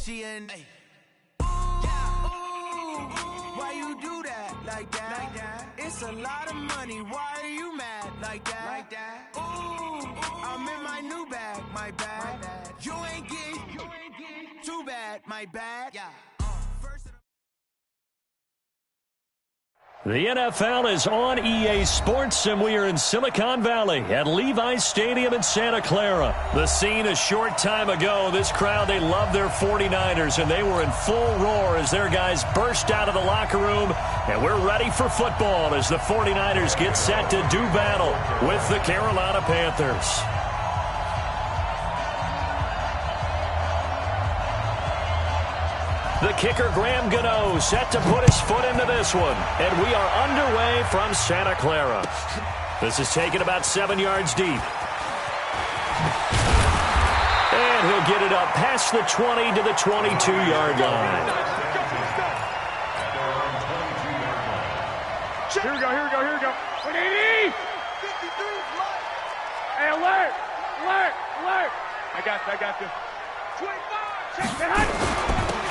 Gucci and why you do that like that? It's a lot of money. Why are you mad like that? Ooh, I'm in my new bag, my bad. You ain't getting too bad, my bad. The NFL is on EA Sports, and we are in Silicon Valley at Levi's Stadium in Santa Clara. The scene a short time ago, this crowd, they love their 49ers, and they were in full roar as their guys burst out of the locker room, and we're ready for football as the 49ers get set to do battle with the Carolina Panthers. The kicker, Graham Gano, set to put his foot into this one. And we are underway from Santa Clara. This is taken about 7 yards deep. And he'll get it up past the 20 to the 22-yard line. Here we go. 180! Hey, alert! I got this. 25!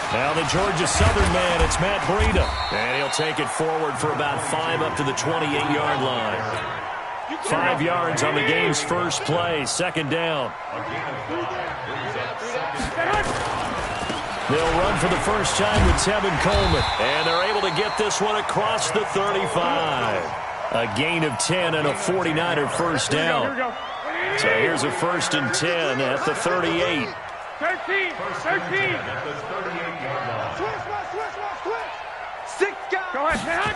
Now the Georgia Southern man, it's Matt Breida. And he'll take it forward for about 5 up to the 28-yard line. 5 yards on the game's first play, second down. They'll run for the first time with Tevin Coleman. And they're able to get this one across the 35. A gain of 10 and a 49er first down. So here's a 1st and 10 at the 38. 13. Switch. Go ahead.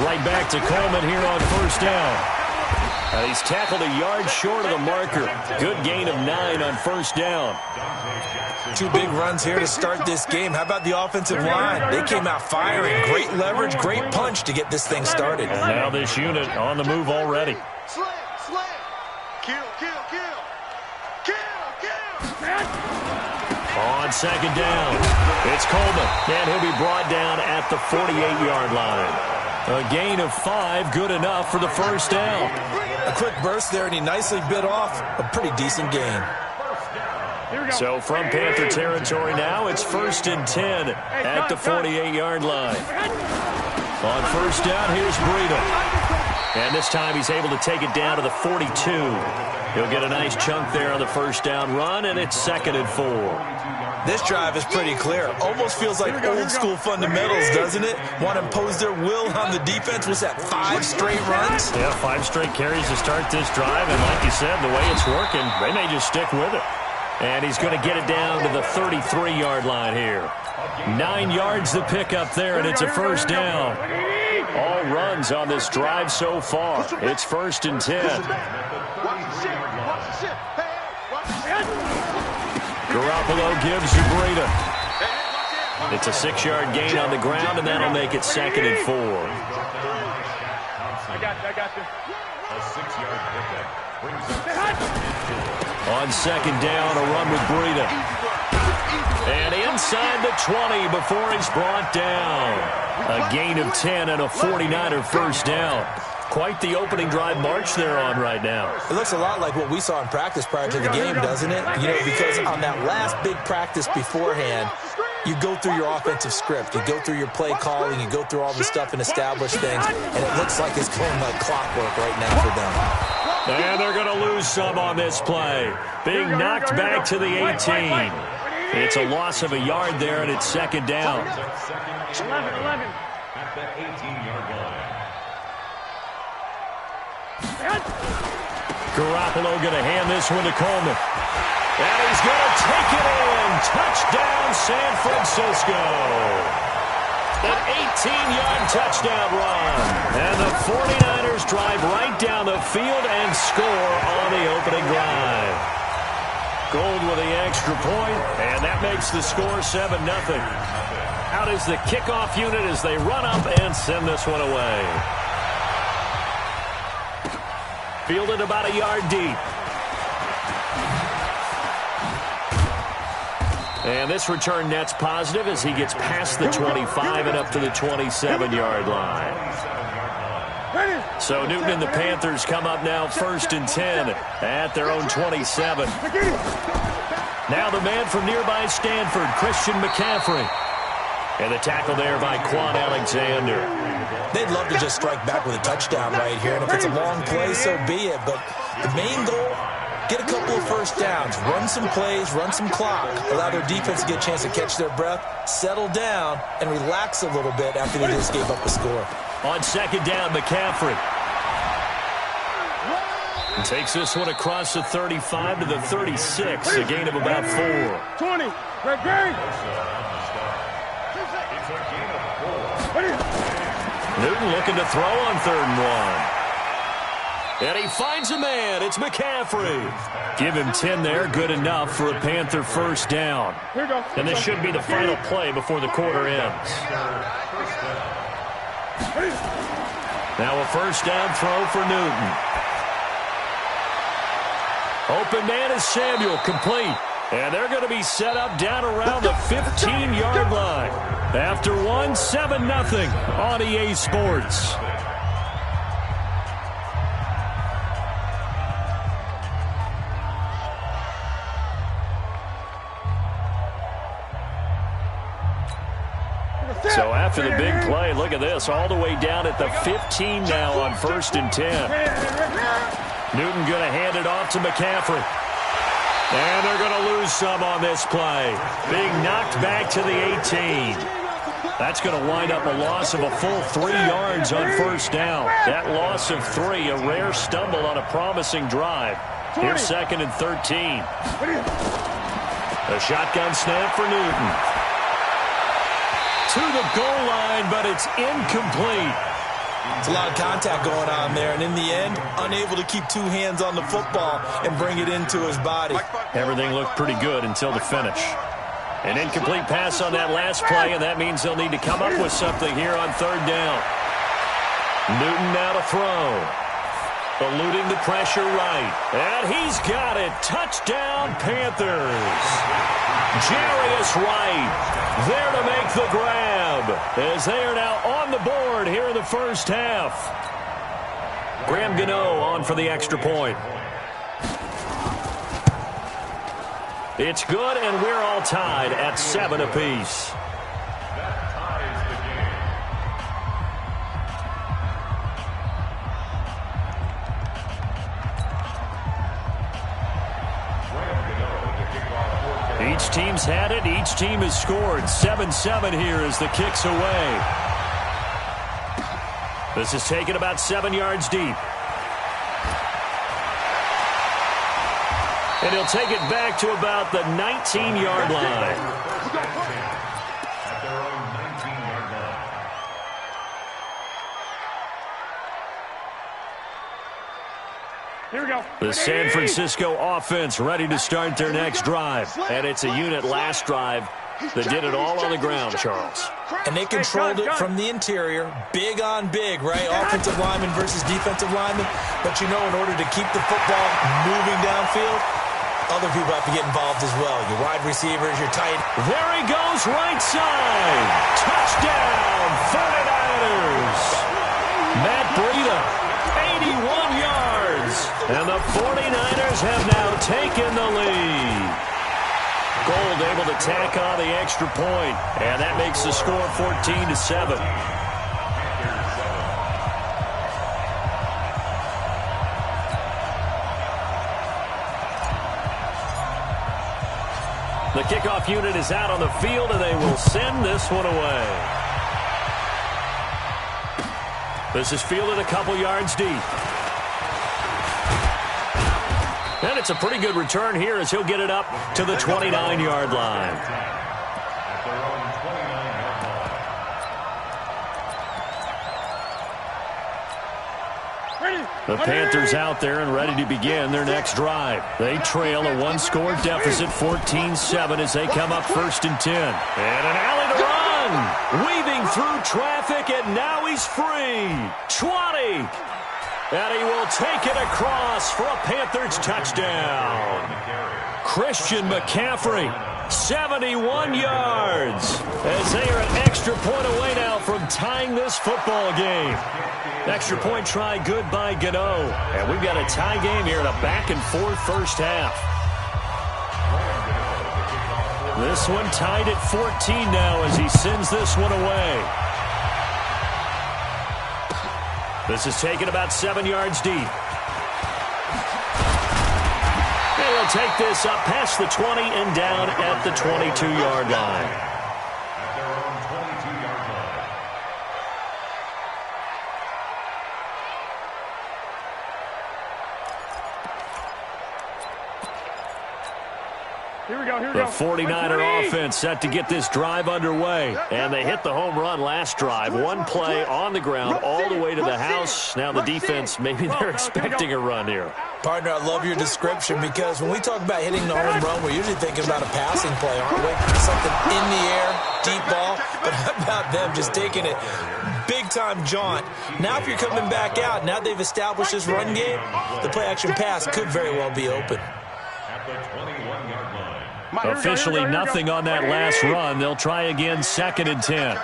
Right back to Coleman here on first down. He's tackled a yard short of the marker. Good gain of 9 on first down. 2 big runs here to start this game. How about the offensive line? They came out firing. Great leverage, great punch to get this thing started. And now this unit on the move already. Slam. Kill. On second down, it's Coleman, and he'll be brought down at the 48-yard line. A gain of 5, good enough for the first down. A quick burst there, and he nicely bit off a pretty decent gain. So from Panther territory now, it's 1st and 10 at the 48-yard line. On first down, here's Breida. And this time he's able to take it down to the 42. He'll get a nice chunk there on the first down run, and it's 2nd and 4. This drive is pretty clear. Almost feels like old-school fundamentals, doesn't it? Want to impose their will on the defense. Was that 5 straight runs? Yeah, 5 straight carries to start this drive, and like you said, the way it's working, they may just stick with it. And he's going to get it down to the 33-yard line here. 9 yards to pick up there, and it's a first down. All runs on this drive so far. It's 1st and 10. Garoppolo gives to Breida. It's a 6-yard gain on the ground, and that'll make it 2nd and 4. I got this. A 6-yard pickup brings up. On second down, a run with Breida. And inside the 20 before he's brought down. A gain of 10 and a 49er first down. Quite the opening drive march they're on right now. It looks a lot like what we saw in practice prior to the game, doesn't it? You know, because on that last big practice beforehand, you go through your offensive script. You go through your play calling. You go through all the stuff and establish things. And it looks like it's going like clockwork right now for them. And they're going to lose some on this play. Being knocked back to the 18. It's a loss of a yard there, and it's 2nd down. 11. At the 18-yard line. Garoppolo going to hand this one to Coleman. And he's going to take it in. Touchdown, San Francisco. An 18-yard touchdown run. And the 49ers drive right down the field and score on the opening drive. Gold with the extra point, and that makes the score 7-0. Out is the kickoff unit as they run up and send this one away. Fielded about a yard deep. And this return net's positive as he gets past the 25 and up to the 27-yard line. Ready? So Newton and the Panthers come up now 1st and 10 at their own 27. Now the man from nearby Stanford, Christian McCaffrey. And the tackle there by Quan Alexander. They'd love to just strike back with a touchdown right here. And if it's a long play, so be it. But the main goal, get a couple of first downs, run some plays, run some clock, allow their defense to get a chance to catch their breath, settle down, and relax a little bit after they just gave up a score. On 2nd down, McCaffrey. And takes this one across the 35 to the 36, a gain of about 4. 20. Great game. Newton looking to throw on 3rd and 1. And he finds a man. It's McCaffrey. Give him 10 there. Good enough for a Panther first down. And this should be the final play before the quarter ends. Now a first down throw for Newton. Open man is Samuel, complete. And they're going to be set up down around the 15-yard line. After 7-0 on EA Sports. So after the big play, look at this, all the way down at the 15 now on 1st and 10. Newton going to hand it off to McCaffrey. And they're going to lose some on this play. Being knocked back to the 18. That's going to wind up a loss of a full 3 yards on 1st down. That loss of 3, a rare stumble on a promising drive. Here's 2nd and 13. A shotgun snap for Newton. To the goal line, but it's incomplete. It's a lot of contact going on there, and in the end, unable to keep 2 hands on the football and bring it into his body. Everything looked pretty good until the finish. An incomplete pass on that last play, and that means they'll need to come up with something here on 3rd down. Newton now to throw. Eluding the pressure right. And he's got it. Touchdown, Panthers. Jarius Wright there to make the grab as they are now on the board here in the first half. Graham Gano on for the extra point. It's good, and we're all tied at 7 apiece. Each team's had it. Each team has scored. 7-7 here as the kick's away. This is taken about 7 yards deep. And he'll take it back to about the 19-yard line. Here we go. The San Francisco offense ready to start their next drive. And it's a unit last drive that did it all on the ground, Charles. And they controlled it from the interior, big on big, right? Offensive lineman versus defensive lineman. But you know, in order to keep the football moving downfield, other people have to get involved as well. Your wide receivers, your tight. There he goes, right side. Touchdown, 49ers. Matt Breida, 81 yards. And the 49ers have now taken the lead. Gold able to tack on the extra point, and that makes the score 14-7. The kickoff unit is out on the field, and they will send this one away. This is fielded a couple yards deep. And it's a pretty good return here as he'll get it up to the 29-yard line. The Panthers out there and ready to begin their next drive. They trail a one-score deficit, 14-7, as they come up 1st and 10. And an alley to run. Weaving through traffic, and now he's free. 20. And he will take it across for a Panthers touchdown. Christian McCaffrey 71 yards as they are an extra point away now from tying this football game. Extra point try good by Gano. And we've got a tie game here in a back-and-forth first half. This one tied at 14 now as he sends this one away. This is taken about 7 yards deep. They'll take this up past the 20 and down at the 22-yard line. At their own 22-yard line. Here we go, here we The go. 49er offense set to get this drive underway. And they hit the home run last drive. One play on the ground all the way to the house. Now the defense, maybe they're expecting a run here. Partner, I love your description because when we talk about hitting the home run, we're usually thinking about a passing play, aren't we? Something in the air, deep ball. But how about them just taking it big-time jaunt? Now if you're coming back out, now they've established this run game, the play-action pass could very well be open. At the 21-yard line. Officially nothing on that last run. They'll try again, 2nd and 10.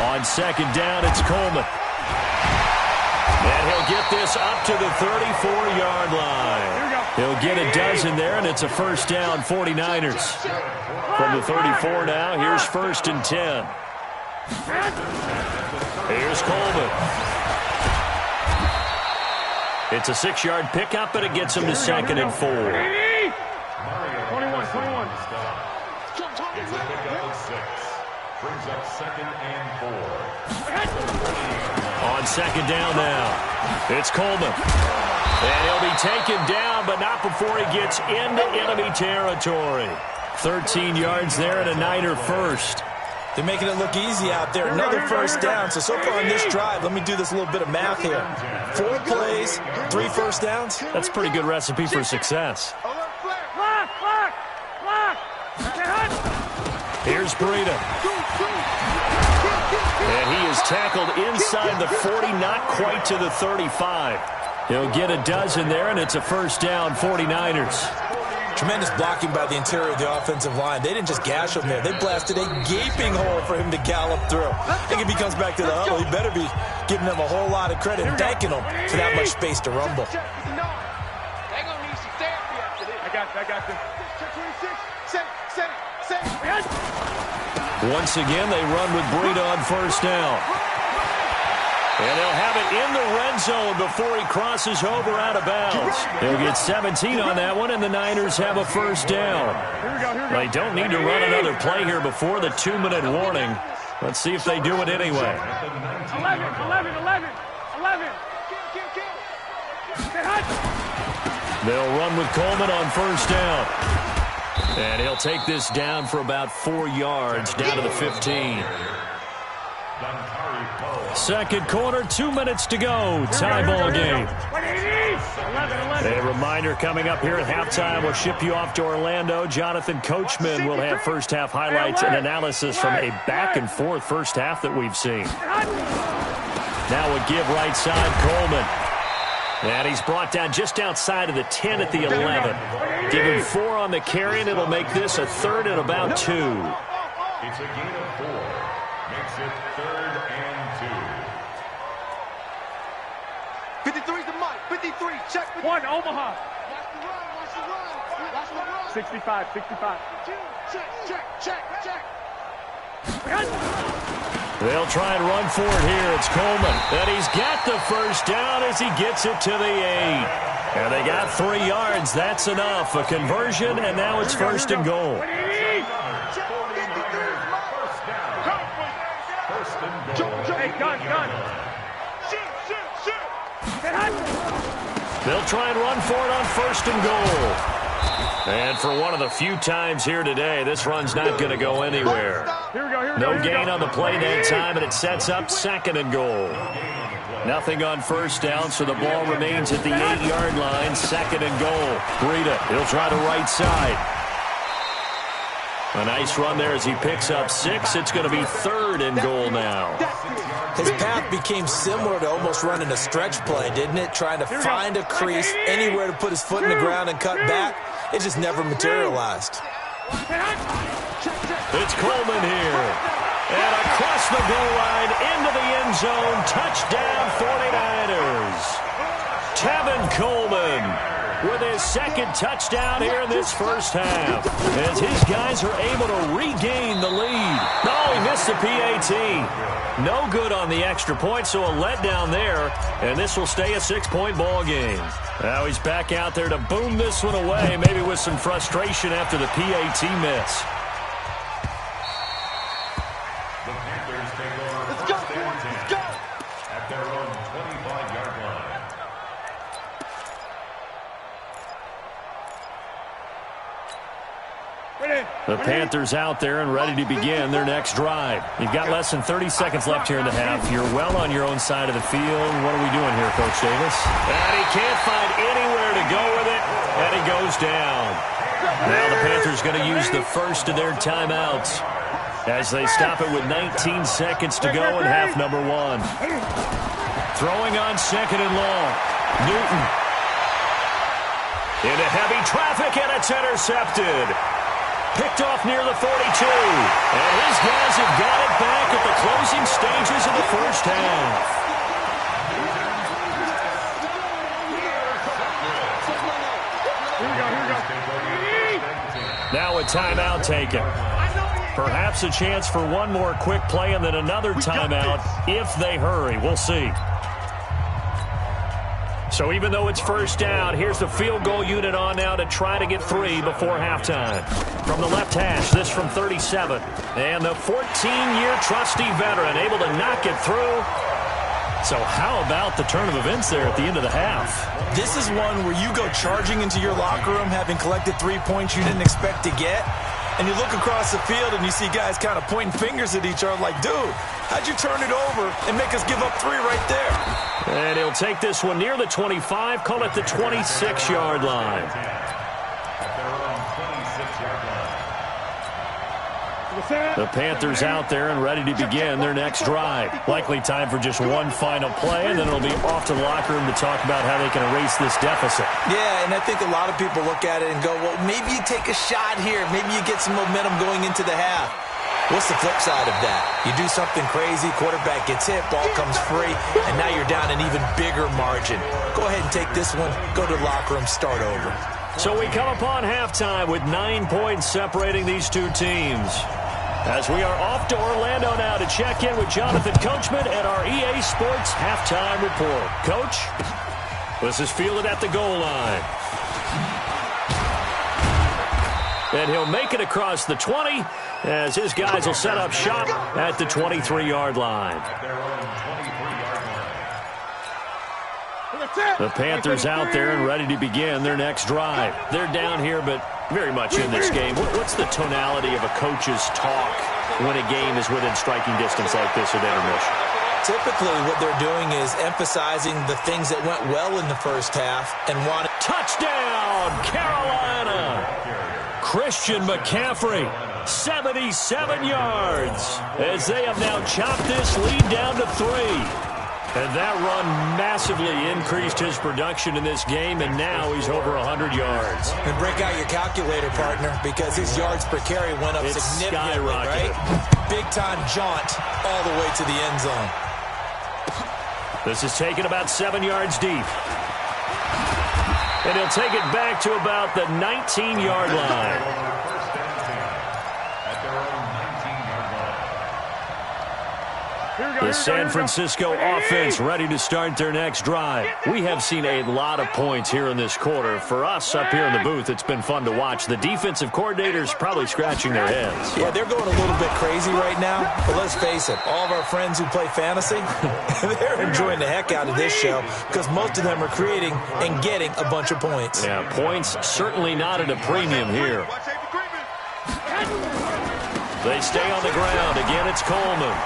On 2nd down, it's Coleman. And he'll get this up to the 34-yard line. He'll get a dozen there, and it's a first down, 49ers. From the 34 now, here's 1st and 10. Here's Coleman. It's a 6-yard pickup, but it gets him to 2nd and 4. 21. It's a pickup of 6. Brings up 2nd and 4. On 2nd down now, it's Coleman. And he'll be taken down, but not before he gets into enemy territory. 13 yards there and a Niner first. They're making it look easy out there. Another first down. So far on this drive, let me do this little bit of math here. 4 plays, 3 first downs. That's a pretty good recipe for success. Here's Breida. And he is tackled inside the 40, not quite to the 35. He'll get a dozen there, and it's a first down, 49ers. Tremendous blocking by the interior of the offensive line. They didn't just gash him there. They blasted a gaping hole for him to gallop through. I think if he comes back to the huddle, he better be giving them a whole lot of credit and thanking them for that much space to rumble. I got you. Once again, they run with Breida on first down. And they'll have it in the red zone before he crosses over out of bounds. He'll get 17 on that one, and the Niners have a first down. They don't need to run another play here before the 2-minute warning. Let's see if they do it anyway. 11. They'll run with Coleman on first down. And he'll take this down for about 4 yards, down to the 15. Second quarter, 2 minutes to go. Tie ball game. A reminder coming up here at halftime. We'll ship you off to Orlando. Jonathan Coachman will have first half highlights and analysis from a back-and-forth first half that we've seen. Now a give right side, Coleman. And he's brought down just outside of the 10 at the 11. Give him 4 on the carry, and it'll make this a 3rd and about 2. It's a gain of 4. Makes it 3rd and 2. 53's the mic. 53. Check. 1, Omaha. 65. Check. They'll try and run for it here. It's Coleman. And he's got the first down as he gets it to the 8. And they got 3 yards. That's enough. A conversion, and now it's 1st and goal. Hey, gun. They'll try and run for it on 1st and goal. And for one of the few times here today, this run's not going to go anywhere. No gain on the play that time, and it sets up 2nd and goal. Nothing on first down, so the ball remains at the 8-yard line. 2nd and goal. Breida, he'll try the right side. A nice run there as he picks up 6. It's going to be 3rd and goal now. His path became similar to almost running a stretch play, didn't it? Trying to find a crease, anywhere to put his foot in the ground and cut back. It just never materialized. It's Coleman here. And across the goal line, into the end zone. Touchdown, 49ers. Tevin Coleman with his 2nd touchdown here in this first half, as his guys are able to regain the lead. No, he missed the PAT. No good on the extra point, so a letdown there, and this will stay a 6-point ball game. Now he's back out there to boom this one away, maybe with some frustration after the PAT miss. The Panthers take over first and 10 at their own 25-yard line. The Panthers out there and ready to begin their next drive. You've got less than 30 seconds left here in the half. You're well on your own side of the field. What are we doing here, Coach Davis? And he can't find anywhere to go with it, and he goes down. Now the Panthers going to use the first of their timeouts as they stop it with 19 seconds to go in half number 1. Throwing on 2nd and long. Newton. Into heavy traffic, and it's intercepted. Picked off near the 42. And his guys have got it back at the closing stages of the first half. Now a timeout taken. Perhaps a chance for one more quick play and then another timeout if they hurry. We'll see. So even though it's first down, here's the field goal unit on now to try to get 3 before halftime. From the left hash, this from 37. And the 14-year trusty veteran able to knock it through. So how about the turn of events there at the end of the half? This is one where you go charging into your locker room having collected 3 points you didn't expect to get. And you look across the field and you see guys kind of pointing fingers at each other like, dude, how'd you turn it over and make us give up 3 right there? And he'll take this one near the 25, call it the 26-yard line. The Panthers out there and ready to begin their next drive. Likely time for just one final play, and then it'll be off to the locker room to talk about how they can erase this deficit. Yeah, and I think a lot of people look at it and go, well, maybe you take a shot here. Maybe you get some momentum going into the half. What's the flip side of that? You do something crazy, quarterback gets hit, ball comes free, and now you're down an even bigger margin. Go ahead and take this one, go to the locker room, start over. So we come upon halftime with 9 points separating these two teams. As we are off to Orlando now to check in with Jonathan Coachman at our EA Sports Halftime Report. Coach, this is fielded at the goal line. And he'll make it across the 20 as his guys will set up shop at the 23-yard line. The Panthers out there and ready to begin their next drive. They're down here, but very much in this game. What's the tonality of a coach's talk when a game is within striking distance like this at intermission? Typically, what they're doing is emphasizing the things that went well in the first half and wanting... Touchdown, Carolina! Christian McCaffrey, 77 yards, as they have now chopped this lead down to 3. And that run massively increased his production in this game, and now he's over 100 yards. And break out your calculator, partner, because his yards per carry went up significantly, right? Big-time jaunt all the way to the end zone. This is taken about 7 yards deep. And he'll take it back to about the 19-yard line. The San Francisco offense ready to start their next drive. We have seen a lot of points here in this quarter. For us up here in the booth, it's been fun to watch. The defensive coordinators probably scratching their heads. Yeah, they're going a little bit crazy right now. But let's face it, all of our friends who play fantasy, they're enjoying the heck out of this show because most of them are creating and getting a bunch of points. Yeah, points certainly not at a premium here. They stay on the ground. Again, it's Coleman.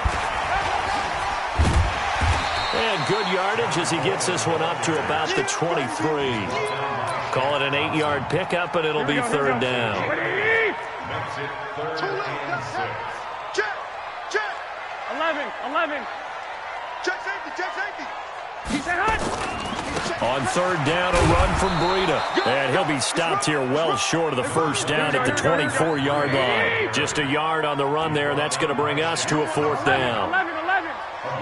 And good yardage as he gets this one up to about the 23. Call it an 8-yard pickup, and it'll be third down. Makes it 3rd and 6. Check. 11. Check safety. He said hot. On 3rd down, a run from Breida. And he'll be stopped here well short of the first down at the 24-yard line. Just a yard on the run there, and that's going to bring us to a 4th down. 11.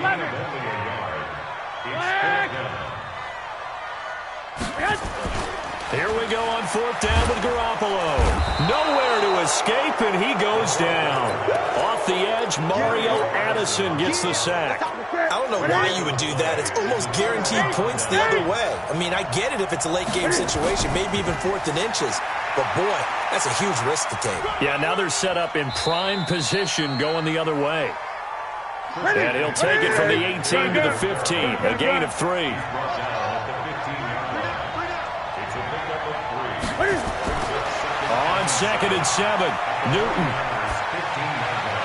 Only a yard. It's 4th down. Here we go on 4th down with Garoppolo. Nowhere to escape, and he goes down. Off the edge, Mario Addison gets the sack. I don't know why you would do that. It's almost guaranteed points the other way. I mean, I get it if it's a late-game situation, maybe even 4th and inches. But, boy, that's a huge risk to take. Yeah, now they're set up in prime position going the other way. And he'll take it from the 18 to the 15, a gain of 3. Brought down at the 15-yard line. It's a pickup of 3. On 2nd and 7, Newton. 15-yard line.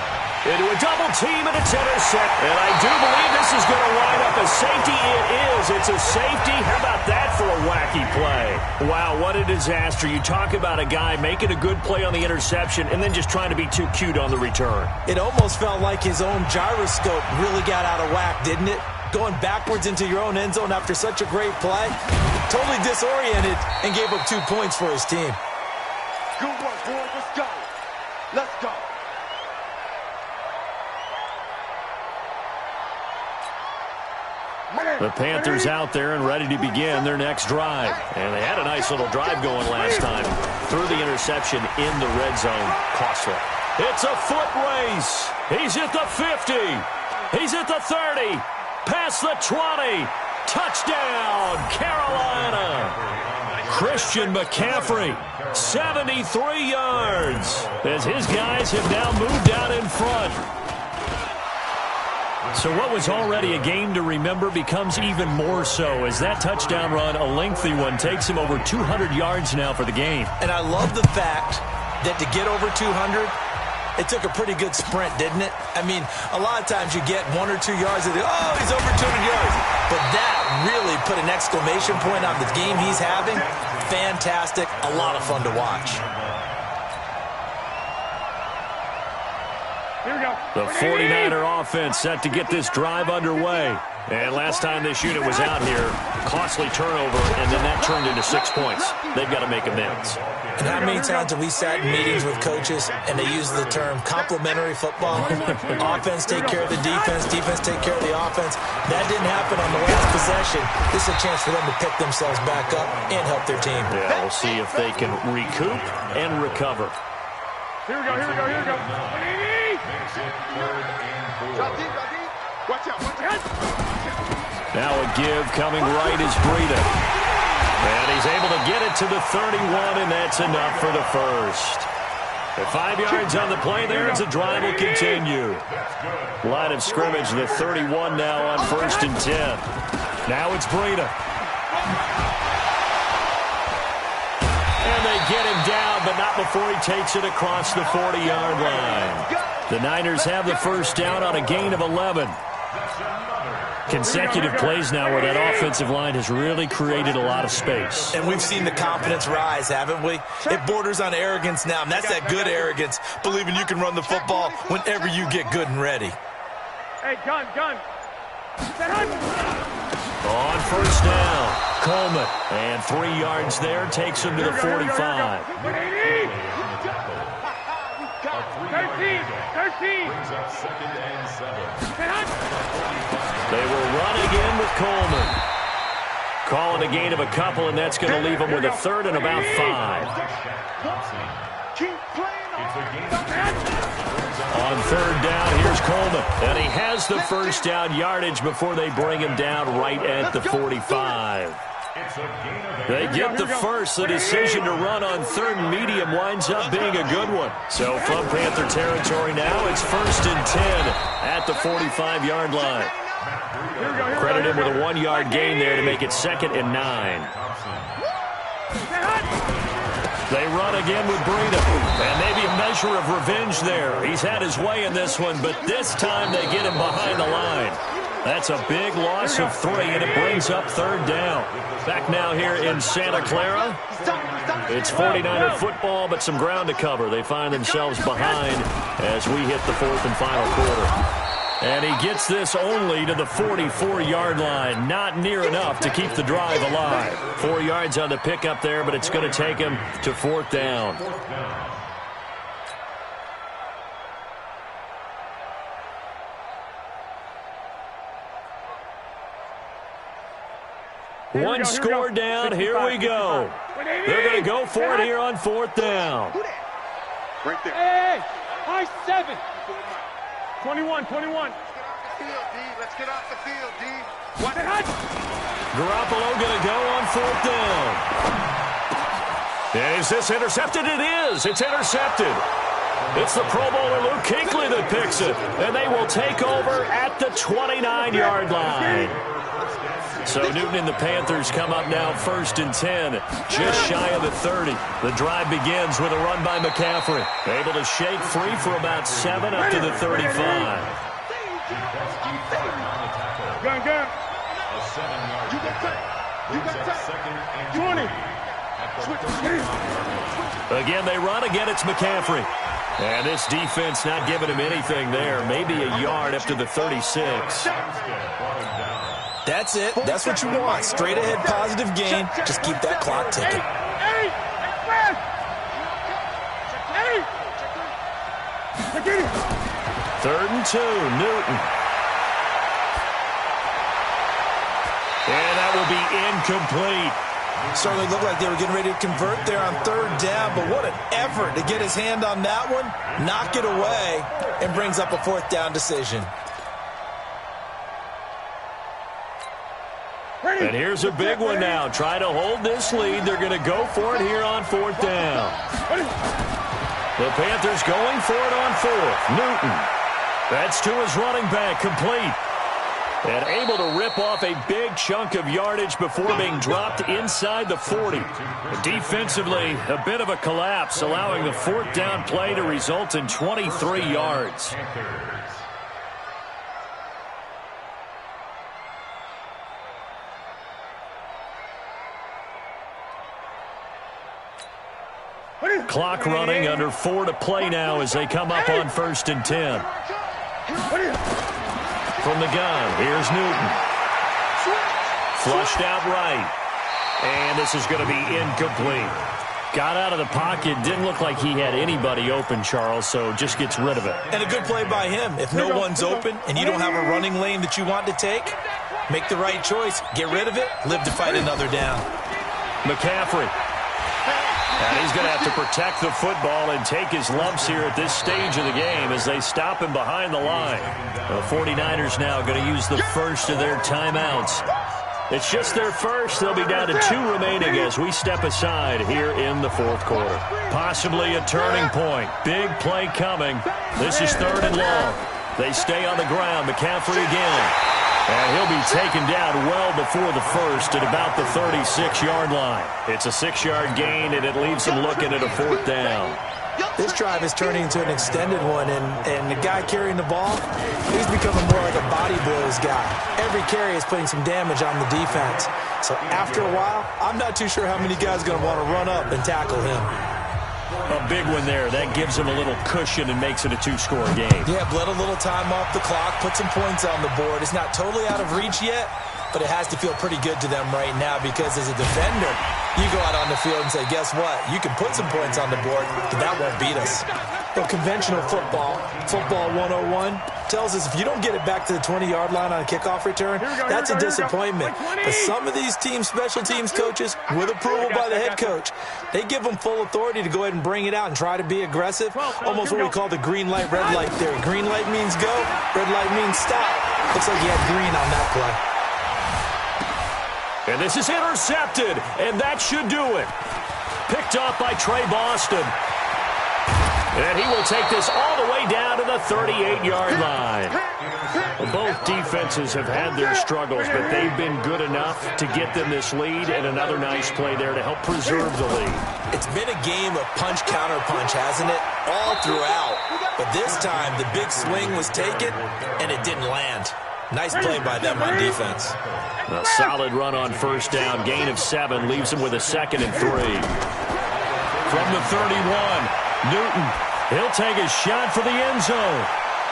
Into a double team, and it's intercepted. And I do believe this is going to wind up a safety. It is. It's a safety. How about that for a wacky play? Wow, what a disaster. You talk about a guy making a good play on the interception and then just trying to be too cute on the return. It almost felt like his own gyroscope really got out of whack, didn't it? Going backwards into your own end zone after such a great play. Totally disoriented and gave up 2 points for his team. Good work, boys. Let's go. The Panthers out there and ready to begin their next drive. And they had a nice little drive going last time. Threw the interception in the red zone. Costly. It's a foot race. He's at the 50. He's at the 30. Past the 20. Touchdown, Carolina. Christian McCaffrey, 73 yards. As his guys have now moved out in front. So what was already a game to remember becomes even more so as that touchdown run, a lengthy one, takes him over 200 yards now for the game. And I love the fact that to get over 200, it took a pretty good sprint, didn't it? I mean, a lot of times you get 1 or 2 yards and oh, he's over 200 yards. But that really put an exclamation point on the game he's having. Fantastic. A lot of fun to watch. Here we go. The 49er offense set to get this drive underway. And last time this unit was out here, costly turnover, and then that turned into 6 points. They've got to make amends. And how many times have we sat in meetings with coaches and they use the term complementary football? Offense take care of the defense, defense take care of the offense. That didn't happen on the last possession. This is a chance for them to pick themselves back up and help their team. Yeah, we'll see if they can recoup and recover. Here we go. Makes it 3rd and 4. Watch out. Now a give coming right is Breida. And he's able to get it to the 31, and that's enough for the first. At 5 yards on the play there as the drive will continue. Line of scrimmage, the 31 now on 1st and 10. Now it's Breida. And they get him down, but not before he takes it across the 40-yard line. The Niners have the first down on a gain of 11. Consecutive plays now where that offensive line has really created a lot of space. And we've seen the confidence rise, haven't we? It borders on arrogance now, and that's that good arrogance, believing you can run the football whenever you get good and ready. Hey, gun. On first down, Coleman. And 3 yards there takes him to the 45. 13. Brings up 2nd and 7. They will run again with Coleman. Calling a gain of a couple, and that's going to leave them with a 3rd and about 5. Keep playing On 3rd down, here's Coleman. And he has the first down yardage before they bring him down right at the 45. They get the first. The decision to run on 3rd and medium winds up being a good one. So from Panther territory now, it's 1st and 10 at the 45-yard line. Credit him with a 1-yard gain there to make it 2nd and 9. They run again with Breida. And maybe a measure of revenge there. He's had his way in this one, but this time they get him behind the line. That's a big loss of 3, and it brings up 3rd down. Back now here in Santa Clara. It's 49er football, but some ground to cover. They find themselves behind as we hit the fourth and final quarter. And he gets this only to the 44-yard line. Not near enough to keep the drive alive. 4 yards on the pickup there, but it's going to take him to fourth down. One score down. Here we go. They're going to go for it here on fourth down. Right there. Hey, high 7. 21. Let's get off the field, D. Garoppolo going to go on fourth down. And is this intercepted? It is. It's intercepted. It's the Pro Bowler Luke Kuechly that picks it. And they will take over at the 29-yard line. So Newton and the Panthers come up now first and 10, just shy of the 30. The drive begins with a run by McCaffrey. Able to shake free for about 7 up to the 35. Gun. A 7-yard brings up second and 20. Again, they run. Again, it's McCaffrey. And this defense not giving him anything there. Maybe a yard up to the 36. That's it. That's what you want. Straight ahead positive gain. Just keep that clock ticking. 3rd and 2, Newton. And that will be incomplete. Certainly looked like they were getting ready to convert there on 3rd down, but what an effort to get his hand on that one, knock it away, and brings up a 4th down decision. And here's a big one now. Try to hold this lead. They're going to go for it here on 4th down. The Panthers going for it on 4th. Newton. That's to his running back, complete. And able to rip off a big chunk of yardage before being dropped inside the 40. Defensively, a bit of a collapse, allowing the 4th down play to result in 23 yards. Clock running, under 4 to play now as they come up on 1st and 10. From the gun, here's Newton. Flushed out right. And this is going to be incomplete. Got out of the pocket, didn't look like he had anybody open, Charles, so just gets rid of it. And a good play by him. If no one's open and you don't have a running lane that you want to take, make the right choice. Get rid of it, live to fight another down. McCaffrey. And he's going to have to protect the football and take his lumps here at this stage of the game as they stop him behind the line. The 49ers now going to use the first of their timeouts. It's just their first. They'll be down to 2 remaining as we step aside here in the 4th quarter. Possibly a turning point. Big play coming. This is 3rd and long. They stay on the ground. McCaffrey again. And he'll be taken down well before the first at about the 36-yard line. It's a 6-yard gain, and it leaves them looking at a 4th down. This drive is turning into an extended one, and the guy carrying the ball, he's becoming more like a body blows guy. Every carry is putting some damage on the defense. So after a while, I'm not too sure how many guys are going to want to run up and tackle him. A big one there. That gives him a little cushion and makes it a 2-score game. Yeah, bled a little time off the clock, put some points on the board. It's not totally out of reach yet, but it has to feel pretty good to them right now because as a defender, you go out on the field and say, guess what? You can put some points on the board, but that won't beat us. But conventional football 101, tells us if you don't get it back to the 20-yard line on a kickoff return, that's a disappointment. But some of these special teams coaches, with approval by the head coach, they give them full authority to go ahead and bring it out and try to be aggressive, almost what we call the green light, red light theory. Green light means go, red light means stop. Looks like he had green on that play. And this is intercepted, and that should do it. Picked off by Trey Boston. And he will take this all the way down to the 38-yard line. Well, both defenses have had their struggles, but they've been good enough to get them this lead, and another nice play there to help preserve the lead. It's been a game of punch-counter-punch, hasn't it? All throughout. But this time, the big swing was taken, and it didn't land. Nice play by them on defense. A solid run on 1st down. Gain of 7 leaves them with a 2nd and 3. from the 31. Newton, he'll take a shot for the end zone.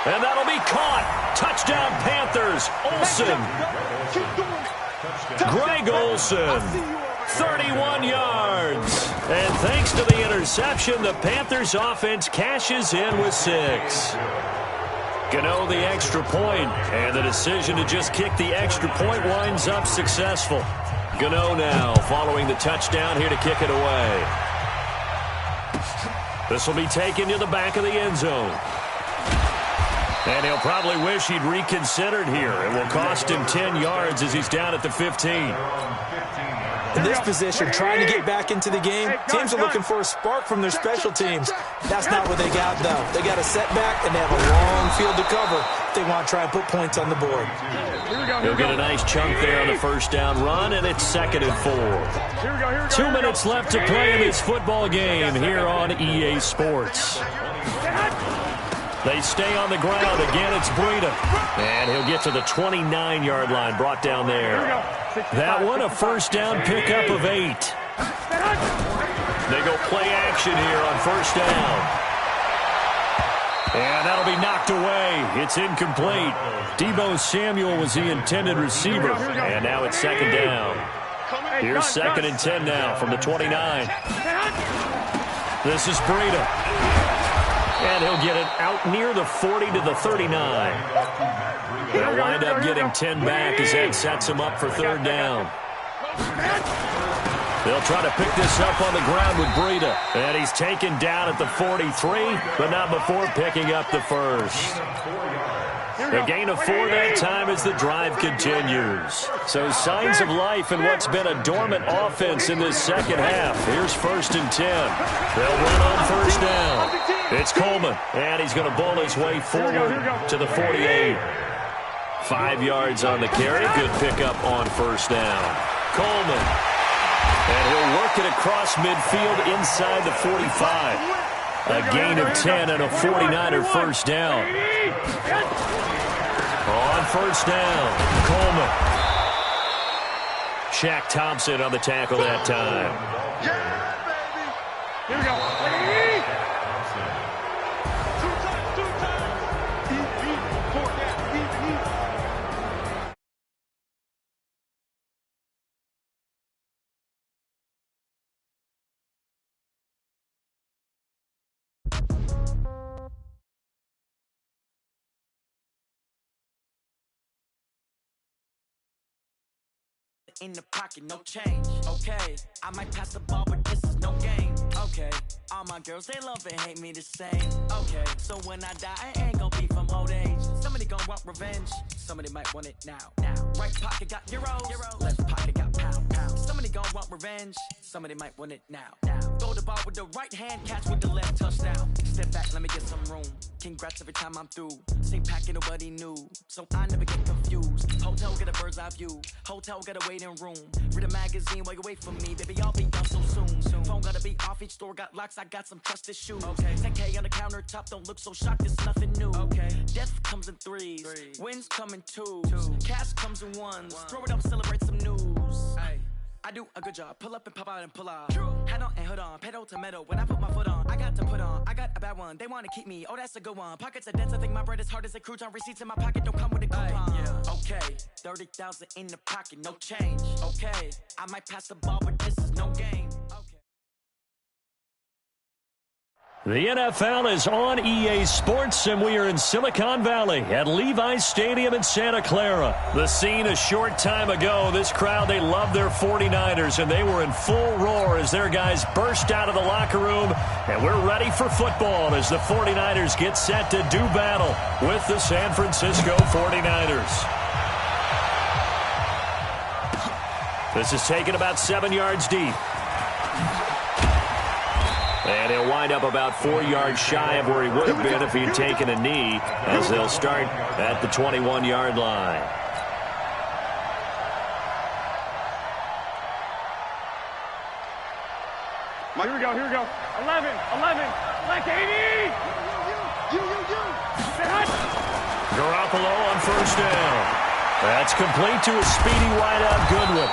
And that'll be caught. Touchdown, Panthers. Olsen. Greg Olsen, 31 yards. And thanks to the interception, the Panthers offense cashes in with 6. Gano the extra point, and the decision to just kick the extra point winds up successful. Gano now following the touchdown here to kick it away. This will be taken to the back of the end zone. And he'll probably wish he'd reconsidered here. It will cost him 10 yards as he's down at the 15. In this position, trying to get back into the game, teams are looking for a spark from their special teams. That's not what they got, though. They got a setback, and they have a long field to cover if they want to try and put points on the board. He'll get a nice chunk there on the first down run, and it's 2nd and 4. 2 minutes left to play in this football game here on EA Sports. They stay on the ground. Again, it's Breida. And he'll get to the 29-yard line, brought down there. That one, a first down pickup of 8. They go play action here on first down. And that'll be knocked away. It's incomplete. Deebo Samuel was the intended receiver. And now it's 2nd down. Here's 2nd and 10 now from the 29. This is Breida. And he'll get it out near the 40 to the 39. They'll wind up getting 10 back as that sets him up for 3rd down. They'll try to pick this up on the ground with Breida. And he's taken down at the 43, but not before picking up the first. A gain of 4 that time as the drive continues. So signs of life in what's been a dormant offense in this second half. Here's 1st and 10. They'll run on first down. It's Coleman, and he's going to bull his way forward to the 48. 5 yards on the carry. Good pickup on first down. Coleman. And he'll work it across midfield inside the 45. A gain of 10 and a 49er first down. On first down, Coleman. Shaq Thompson on the tackle that time. Yeah, baby. Here we go. Two times. In the pocket, no change. Okay, I might pass the ball, but this is no game. Okay, all my girls, they love and hate me the same. Okay, so when I die, I ain't gonna be from old age. Somebody gonna want revenge. Somebody might want it now. Right pocket got euros. Left pocket got pound. Somebody gonna want revenge. Somebody might want it now. Throw the ball with the right hand, catch with the left, touchdown. Step back, let me get some room. Congrats every time I'm through. Same packet, nobody knew, so I never get confused. Hotel get a bird's eye view. Hotel got a waiting room. Read a magazine while you wait for me, baby. I'll be done so soon. Phone gotta be off. Each store got locks. I got some trusted shoes. Okay. 10K on the countertop. Don't look so shocked. It's nothing new. Okay. Death comes in threes. Wins come in twos. Cash comes in ones. Throw it up, celebrate some news. Ay. I do a good job. Pull up and pop out and pull out. Hat on and hood on. Pedal to metal. When I put my foot on, I got to put on. I got a bad one. They want to keep me. Oh, that's a good one. Pockets are dense. I think my bread is hard as a crouton. Receipts in my pocket don't come with a coupon. Yeah. Okay. 30,000 in the pocket. No change. Okay. I might pass the ball, but this is no game. Okay. The NFL is on EA Sports, and we are in Silicon Valley at Levi's Stadium in Santa Clara. The scene a short time ago. This crowd, they love their 49ers, and they were in full roar as their guys burst out of the locker room. And we're ready for football as the 49ers get set to do battle with the San Francisco 49ers. This is taken about 7 yards deep. And he'll wind up about 4 yards shy of where he would have been if he had taken a knee, as they'll start at the 21-yard line. Here we go. 11, like 80! Garoppolo on first down. That's complete to a speedy wideout Goodwin.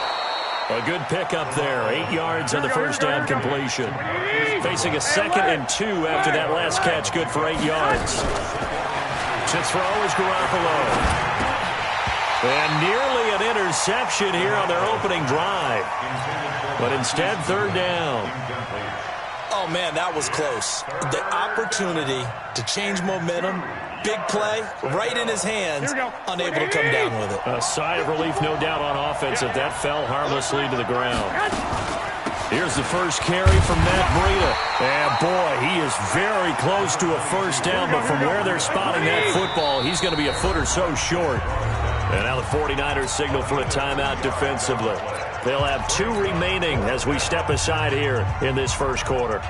A good pickup there. 8 yards on the first down completion. Facing a 2nd and 2 after that last catch. Good for 8 yards. To throw is Garoppolo. And nearly an interception here on their opening drive. But instead, 3rd down. Oh, man, that was close. The opportunity to change momentum, big play, right in his hands, unable to come down with it. A sigh of relief, no doubt, on offense if that fell harmlessly to the ground. Here's the first carry from Matt Breida. And, boy, he is very close to a first down, but from where they're spotting that football, he's going to be a foot or so short. And now the 49ers signal for a timeout defensively. They'll have 2 remaining as we step aside here in this first quarter.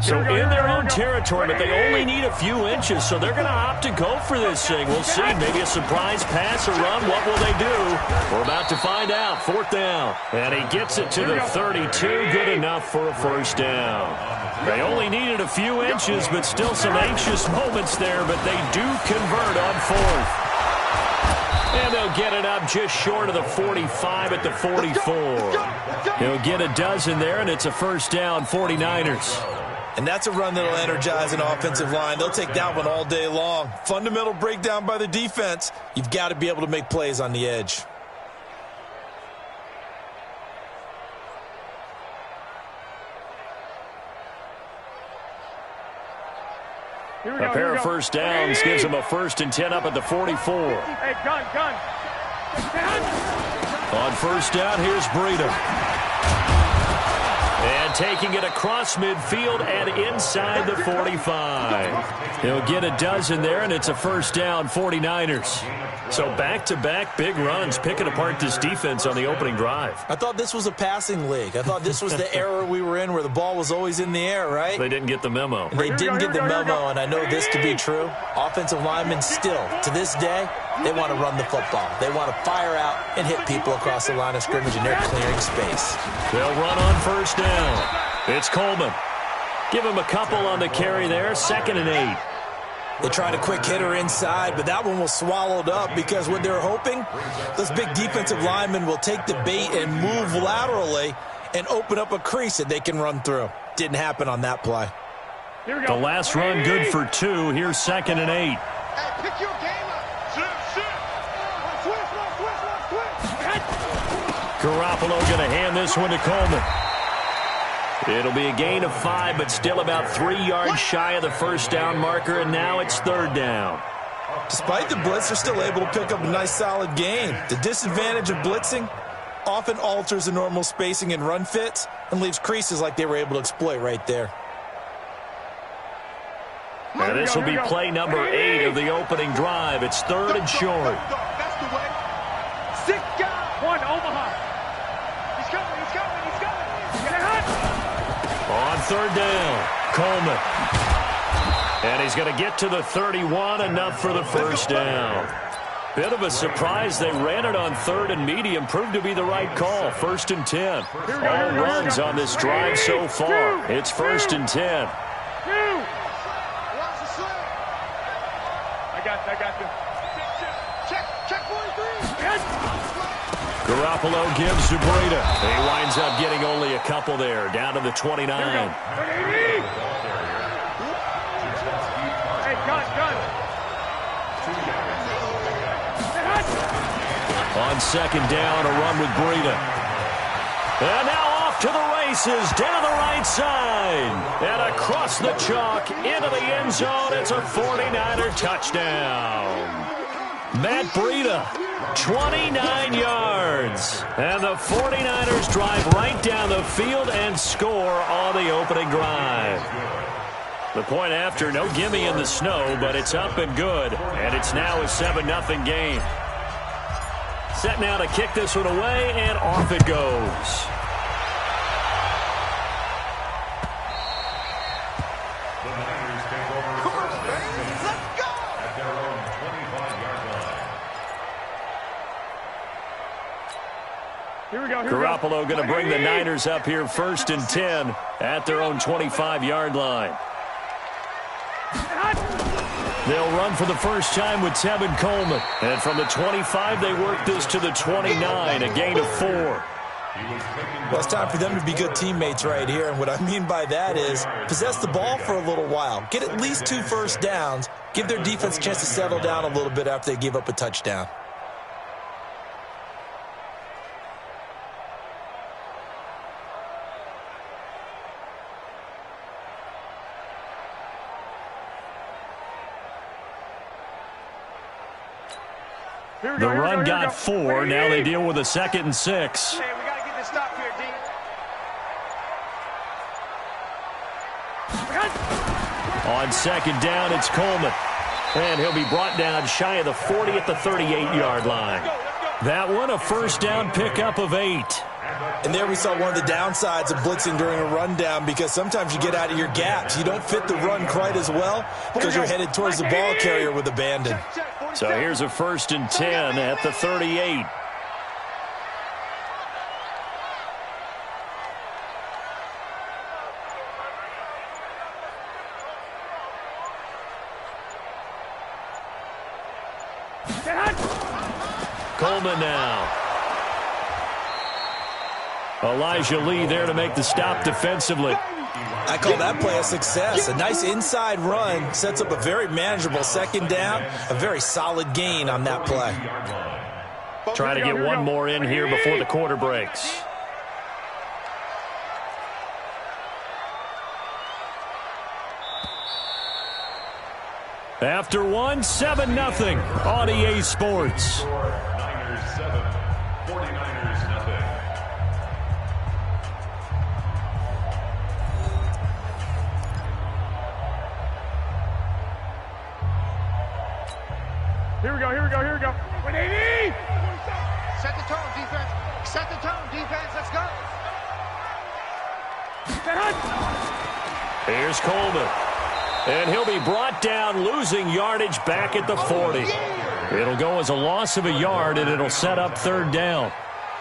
So in their own territory, but they only need a few inches, so they're going to opt to go for this thing. We'll see. Maybe a surprise pass or run. What will they do? We're about to find out. 4th down. And he gets it to the 32. Good enough for a first down. They only needed a few inches, but still some anxious moments there, but they do convert on 4th. And they'll get it up just short of the 45 at the 44. He'll get a dozen there, and it's a first down, 49ers. And that's a run that'll energize an offensive line. They'll take that one all day long. Fundamental breakdown by the defense. You've got to be able to make plays on the edge. A pair of first downs gives them a 1st and 10 up at the 44. Hey, gun. On first down, here's Breida. And taking it across midfield and inside the 45. He'll get a dozen there, and it's a first down, 49ers. So back-to-back big runs, picking apart this defense on the opening drive. I thought this was a passing league. I thought this was the era we were in where the ball was always in the air, right? They didn't get the memo. They didn't get the memo, and I know this to be true. Offensive linemen still, to this day, they want to run the football. They want to fire out and hit people across the line of scrimmage, and they're clearing space. They'll run on first down. It's Coleman. Give him a couple on the carry there. 2nd and 8. They tried a quick hitter inside, but that one was swallowed up because what they're hoping, those big defensive linemen will take the bait and move laterally and open up a crease that they can run through. Didn't happen on that play. The last run good for 2. Here's 2nd and 8. Hey, pick your game up. Switch. Garoppolo going to hand this one to Coleman. It'll be a gain of 5, but still about 3 yards shy of the first down marker, and now it's 3rd down. Despite the blitz, they're still able to pick up a nice, solid gain. The disadvantage of blitzing often alters the normal spacing and run fits and leaves creases like they were able to exploit right there. And this will be play number 8 of the opening drive. It's 3rd and short. That's the way. 1, Omaha. He's coming. On 3rd down, Coleman. And he's going to get to the 31, enough for the first down. Bit of a surprise. They ran it on 3rd and medium. Proved to be the right call. 1st and 10. All runs on this drive so far. It's 1st and 10. I got you. Check 43. Garoppolo gives to Breida. He winds up getting only a couple there, down to the 29. Hey, gun. On 2nd down, a run with Breida. And now off to the races, down the right side. And across the chalk, into the end zone. It's a 49er touchdown. Matt Breida, 29 yards. And the 49ers drive right down the field and score on the opening drive. The point after, no gimme in the snow, but it's up and good. And it's now a 7-0 game. Set now to kick this one away, and off it goes. Garoppolo going to bring the Niners up here 1st and 10 at their own 25-yard line. They'll run for the first time with Tevin Coleman. And from the 25, they work this to the 29, a gain of 4. Well, it's time for them to be good teammates right here. And what I mean by that is possess the ball for a little while. Get at least 2 first downs. Give their defense a chance to settle down a little bit after they give up a touchdown. The run got 4. Now they deal with a 2nd and 6. Hey, we got to get this stop here, D. On 2nd down, it's Coleman. And he'll be brought down shy of the 40 at the 38-yard line. That one, a first down pickup of 8. And there we saw one of the downsides of blitzing during a rundown, because sometimes you get out of your gaps. You don't fit the run quite as well because you're headed towards the ball carrier with abandon. So here's a 1st and 10 at the 38. Coleman now. Elijah Lee there to make the stop defensively. I call that play a success. A nice inside run sets up a very manageable 2nd down, a very solid gain on that play. Trying to get one more in here before the quarter breaks. After one, 7-0 on EA Sports. Niners 7, 49ers nothing. Here we go. 180! Set the tone, defense. Set the tone, defense. Let's go. Here's Coleman. And he'll be brought down, losing yardage back at the 40. It'll go as a loss of a yard, and it'll set up 3rd down.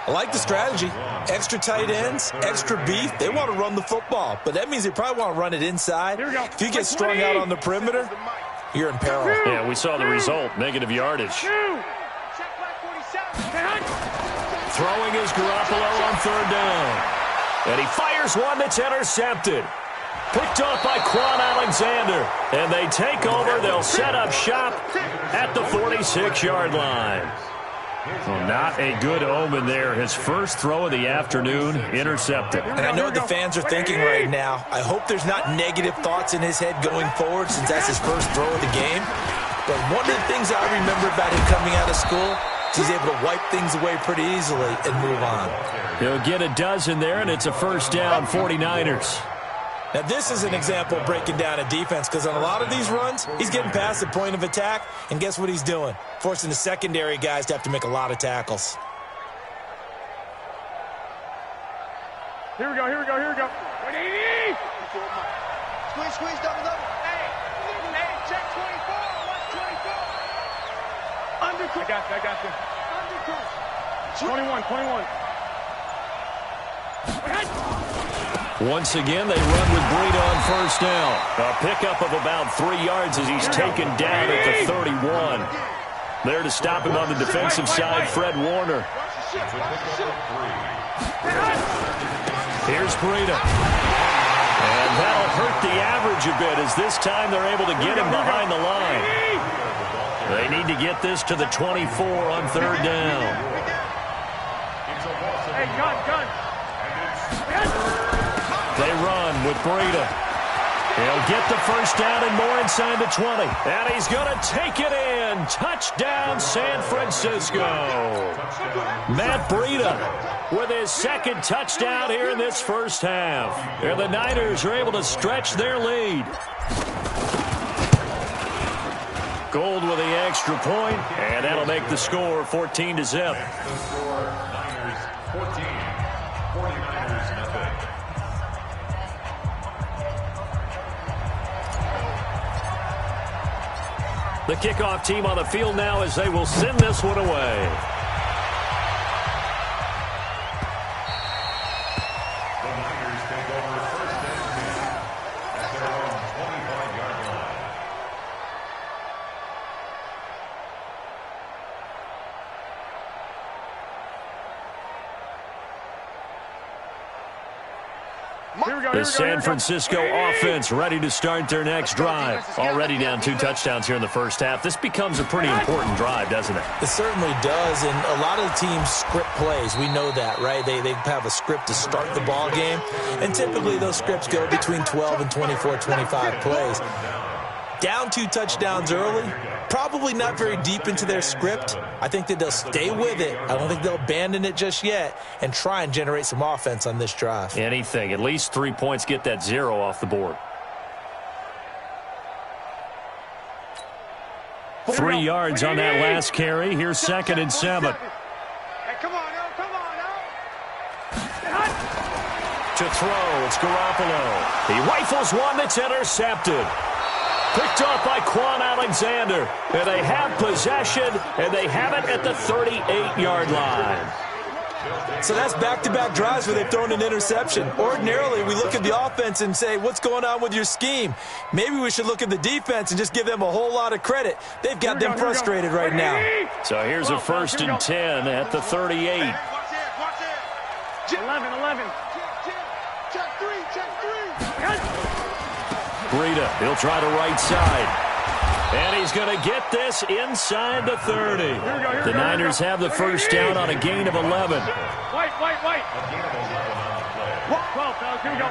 I like the strategy. Extra tight ends, extra beef. They want to run the football, but that means they probably want to run it inside. If you get strung out on the perimeter, you're in peril. Yeah, we saw the result, negative yardage. Throwing is Garoppolo on 3rd down. And he fires one that's intercepted. Picked off by Quan Alexander. And they take over. They'll set up shop at the 46-yard line. Well, not a good omen there. His first throw of the afternoon, intercepted. And I know what the fans are thinking right now. I hope there's not negative thoughts in his head going forward, since that's his first throw of the game. But one of the things I remember about him coming out of school, he's able to wipe things away pretty easily and move on. He'll get a dozen there, and it's a first down, 49ers. Now, this is an example of breaking down a defense, because on a lot of these runs, he's getting past the point of attack, and guess what he's doing? Forcing the secondary guys to have to make a lot of tackles. Here we go. 180! Squeeze, double. Hey, check 24. What's 24? I got you. 21. Once again, they run with Breida on first down. A pickup of about 3 yards as he's taken down at the 31. There to stop him on the defensive side, Fred Warner. Here's Breida. And that'll hurt the average a bit, as this time they're able to get him behind the line. They need to get this to the 24 on 3rd down. Hey, gun. They run with Breida. He'll get the first down and more inside the 20. And he's going to take it in. Touchdown, San Francisco. Matt Breida with his 2nd touchdown here in this first half. And the Niners are able to stretch their lead. Gold with the extra point, and that'll make the score 14-0. Niners 14, 49ers nothing. The kickoff team on the field now as they will send this one away. The San Francisco offense ready to start their next drive. Already down 2 touchdowns here in the first half. This becomes a pretty important drive, doesn't it? It certainly does, and a lot of the teams script plays. We know that, right? They have a script to start the ball game, and typically those scripts go between 12 and 24, 25 plays. Down 2 touchdowns early, probably not very deep into their script. I think that they'll stay with it. I don't think they'll abandon it just yet and try and generate some offense on this drive. Anything. At least 3 points, get that 0 off the board. 3 yards on that last carry. Here's 2nd and 7. Hey, come on now, come on now. To throw, it's Garoppolo. He rifles one that's intercepted. Picked off by Quan Alexander. And they have possession, and they have it at the 38-yard line. So that's back-to-back drives where they've thrown an interception. Ordinarily, we look at the offense and say, what's going on with your scheme? Maybe we should look at the defense and just give them a whole lot of credit. They've got them frustrated right now. So here's a 1st and 10 at the 38. Watch it. 11. Check 3. Breida, he'll try the right side. And he's going to get this inside the 30. The Niners have the first down on a gain of 11. White. 12, fellas, here we go.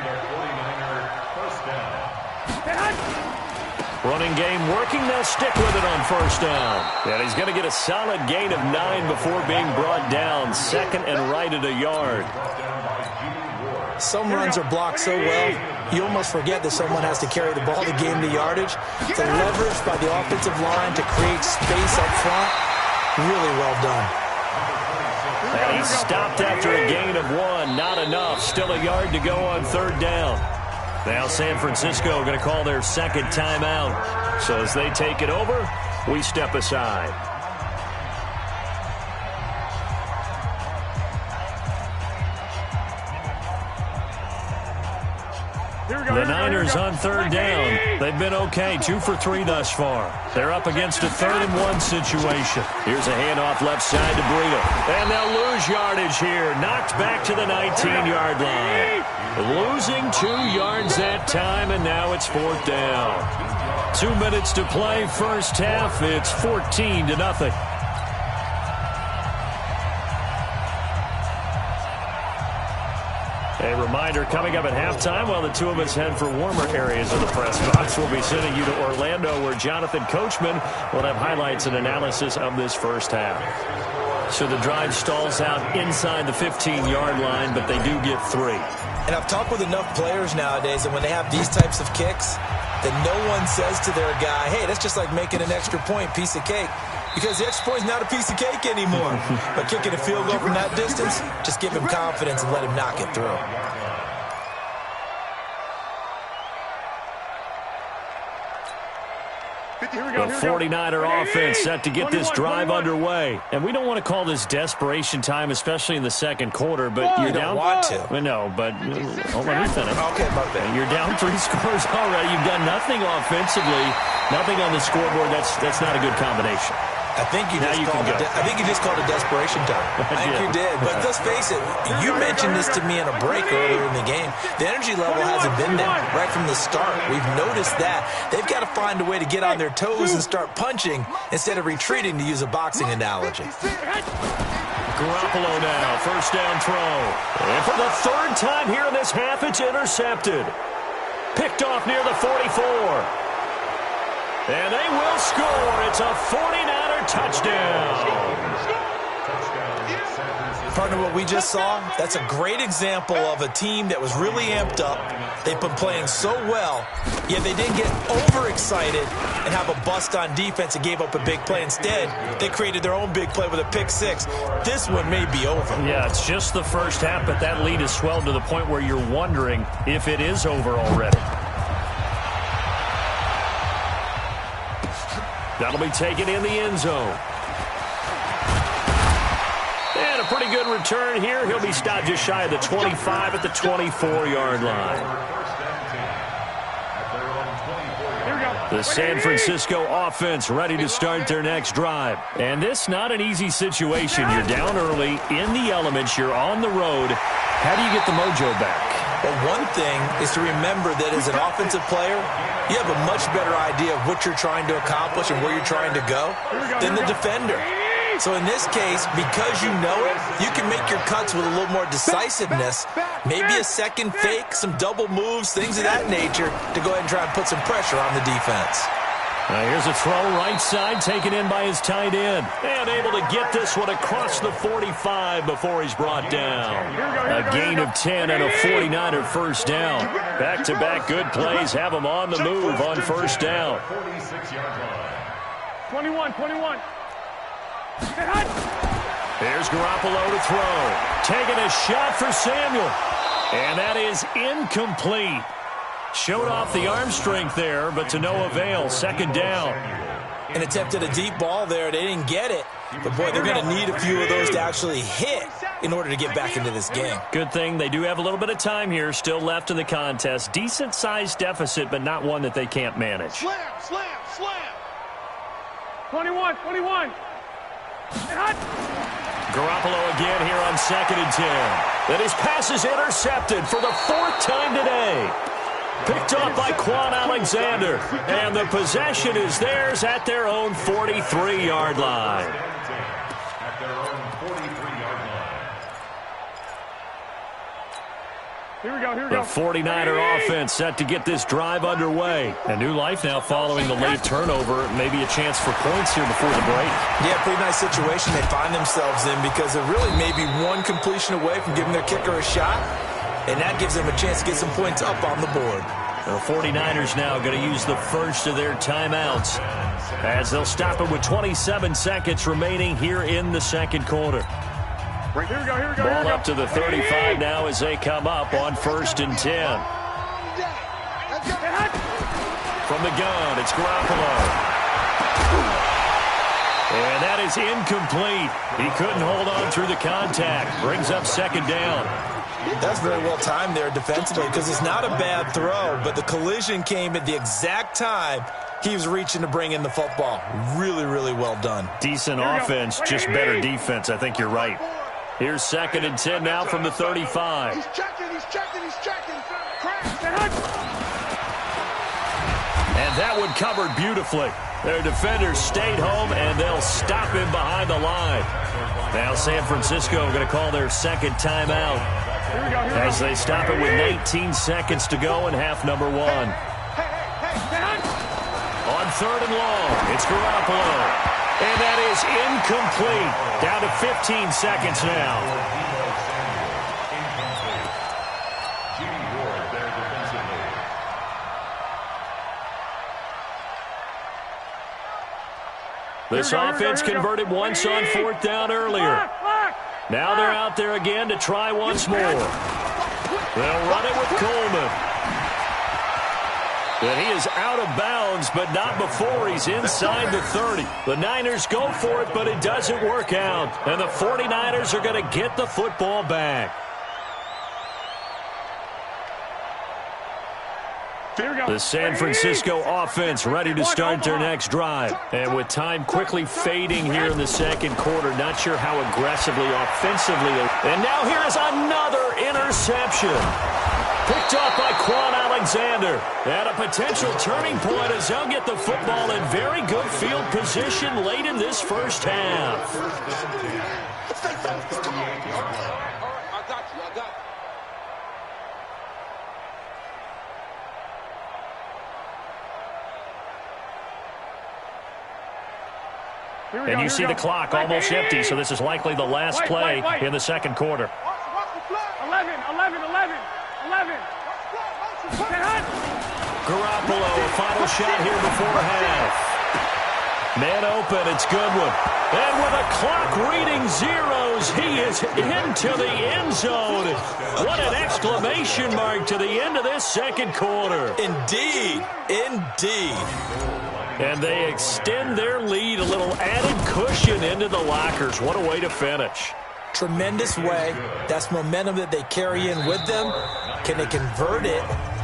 Running game working, they'll stick with it on first down. And he's going to get a solid gain of 9 before being brought down. 2nd and right at a yard. Some runs are blocked so well, you almost forget that someone has to carry the ball to gain the yardage. The leverage by the offensive line to create space up front, really well done. And he stopped after a gain of 1. Not enough. Still a yard to go on 3rd down. Now San Francisco going to call their 2nd timeout. So as they take it over, we step aside. The Niners on 3rd down. They've been okay, 2 for 3 thus far. They're up against a 3rd and 1 situation. Here's a handoff left side to Breida. And they'll lose yardage here. Knocked back to the 19-yard line. Losing 2 yards that time, and now it's 4th down. 2 minutes to play, first half. It's 14-0. A reminder, coming up at halftime, while the two of us head for warmer areas of the press box, we'll be sending you to Orlando, where Jonathan Coachman will have highlights and analysis of this first half. So the drive stalls out inside the 15-yard line, but they do get 3. And I've talked with enough players nowadays, and when they have these types of kicks, that no one says to their guy, hey, that's just like making an extra point, piece of cake. Because the extra point is not a piece of cake anymore. But kicking a field goal from that distance, just give him confidence and let him knock it through. The 49er offense set to get this drive underway. And we don't want to call this desperation time, especially in the 2nd quarter, but you're down. You don't want to. No, but hold on, let me finish. Okay, my bad. You're down 3 scores already. You've done nothing offensively, nothing on the scoreboard. That's not a good combination. I think you just called it desperation time. I think you did. But let's face it, you mentioned this to me in a break earlier in the game. The energy level hasn't been there right from the start. We've noticed that. They've got to find a way to get on their toes and start punching instead of retreating, to use a boxing analogy. Garoppolo now, first down throw. And for the 3rd time here in this half, it's intercepted. Picked off near the 44. And they will score. It's a 49er touchdown. Partner, what we just saw, that's a great example of a team that was really amped up. They've been playing so well, yet they didn't get overexcited and have a bust on defense and gave up a big play. Instead, they created their own big play with a pick 6. This one may be over. Yeah, it's just the first half, but that lead has swelled to the point where you're wondering if it is over already. That'll be taken in the end zone. And a pretty good return here. He'll be stopped just shy of the 25 at the 24-yard line. The San Francisco offense ready to start their next drive. And this not an easy situation. You're down early, in the elements, you're on the road. How do you get the mojo back? But one thing is to remember that as an offensive player, you have a much better idea of what you're trying to accomplish and where you're trying to go than the defender. So in this case, because you know it, you can make your cuts with a little more decisiveness, maybe a second fake, some double moves, things of that nature, to go ahead and try and put some pressure on the defense. Here's a throw right side, taken in by his tight end. And able to get this one across the 45 before he's brought down. A gain of 10 and a 49er first down. Back-to-back good plays have him on the move on first down. 46-yard line. 21. Here's Garoppolo to throw. Taking a shot for Samuel. And that is incomplete. Showed off the arm strength there, but to no avail. Second down. And attempted a deep ball there. They didn't get it. But, boy, they're going to need a few of those to actually hit in order to get back into this game. Good thing they do have a little bit of time here still left in the contest. Decent-sized deficit, but not one that they can't manage. Slam. 21. Garoppolo again here on 2nd and 10. Then his pass is intercepted for the 4th time today. Picked up by Quan Alexander. And the possession is theirs at their own 43-yard line. At their own 43-yard line. Here we go. The 49er offense set to get this drive underway. A new life now following the late turnover. Maybe a chance for points here before the break. Yeah, pretty nice situation they find themselves in because they're really maybe one completion away from giving their kicker a shot. And that gives them a chance to get some points up on the board. The 49ers now going to use the first of their timeouts as they'll stop it with 27 seconds remaining here in the second quarter. Here we go. Ball up to the 35 now as they come up on 1st and 10. From the gun, it's Garoppolo. And that is incomplete. He couldn't hold on through the contact. Brings up second down. That's very well timed there defensively because it's not a bad throw, but the collision came at the exact time he was reaching to bring in the football. Really, really well done. Decent offense, just better defense. I think you're right. Here's 2nd and 10 now from the 35. He's checking. And that one covered beautifully. Their defenders stayed home, and they'll stop him behind the line. Now San Francisco going to call their second timeout as they stop it with 19 seconds to go in half number 1. On 3rd and long, it's Garoppolo. And that is incomplete. Down to 15 seconds now. This offense converted once on 4th down earlier. Now they're out there again to try once more. They'll run it with Coleman. And he is out of bounds, but not before he's inside the 30. The Niners go for it, but it doesn't work out. And the 49ers are going to get the football back. The San Francisco offense ready to start their next drive. And with time quickly fading here in the second quarter, not sure how aggressively, offensively. And now here is another interception. Picked up by Quan Alexander. And a potential turning point as they'll get the football in very good field position late in this first half. And you see the clock almost empty, so this is likely the last play in the second quarter. 11. Garoppolo, a final shot here before half. Man open, it's Goodwin. And with a clock reading zeros, he is into the end zone. What an exclamation mark to the end of this second quarter. Indeed. And they extend their lead, a little added cushion into the lockers. What a way to finish. Tremendous way. That's momentum that they carry in with them. Can they convert it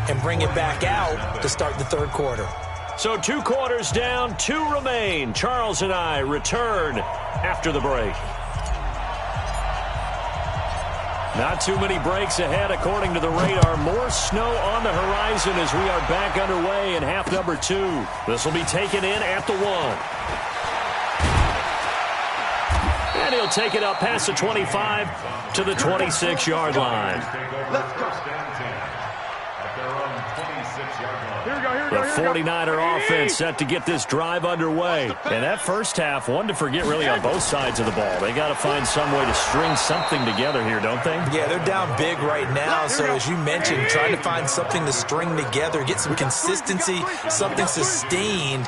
and bring it back out to start the third quarter? So 2 quarters down, 2 remain. Charles and I return after the break. Not too many breaks ahead according to the radar. More snow on the horizon as we are back underway in half number 2. This will be taken in at the 1. And he'll take it up past the 25 to the 26-yard line. Let's go. The 49er offense set to get this drive underway. And that first half, one to forget really on both sides of the ball. They got to find some way to string something together here, don't they? Yeah, they're down big right now. So as you mentioned, trying to find something to string together, get some consistency, something sustained,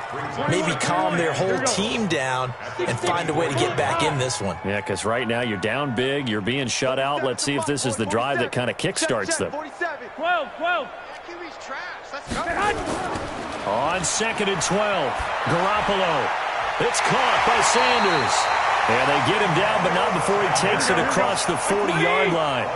maybe calm their whole team down and find a way to get back in this one. Yeah, because right now you're down big, you're being shut out. Let's see if this is the drive that kind of kickstarts them. 12. On 2nd and 12, Garoppolo. It's caught by Sanders. And they get him down, but not before he takes it across the 40-yard line.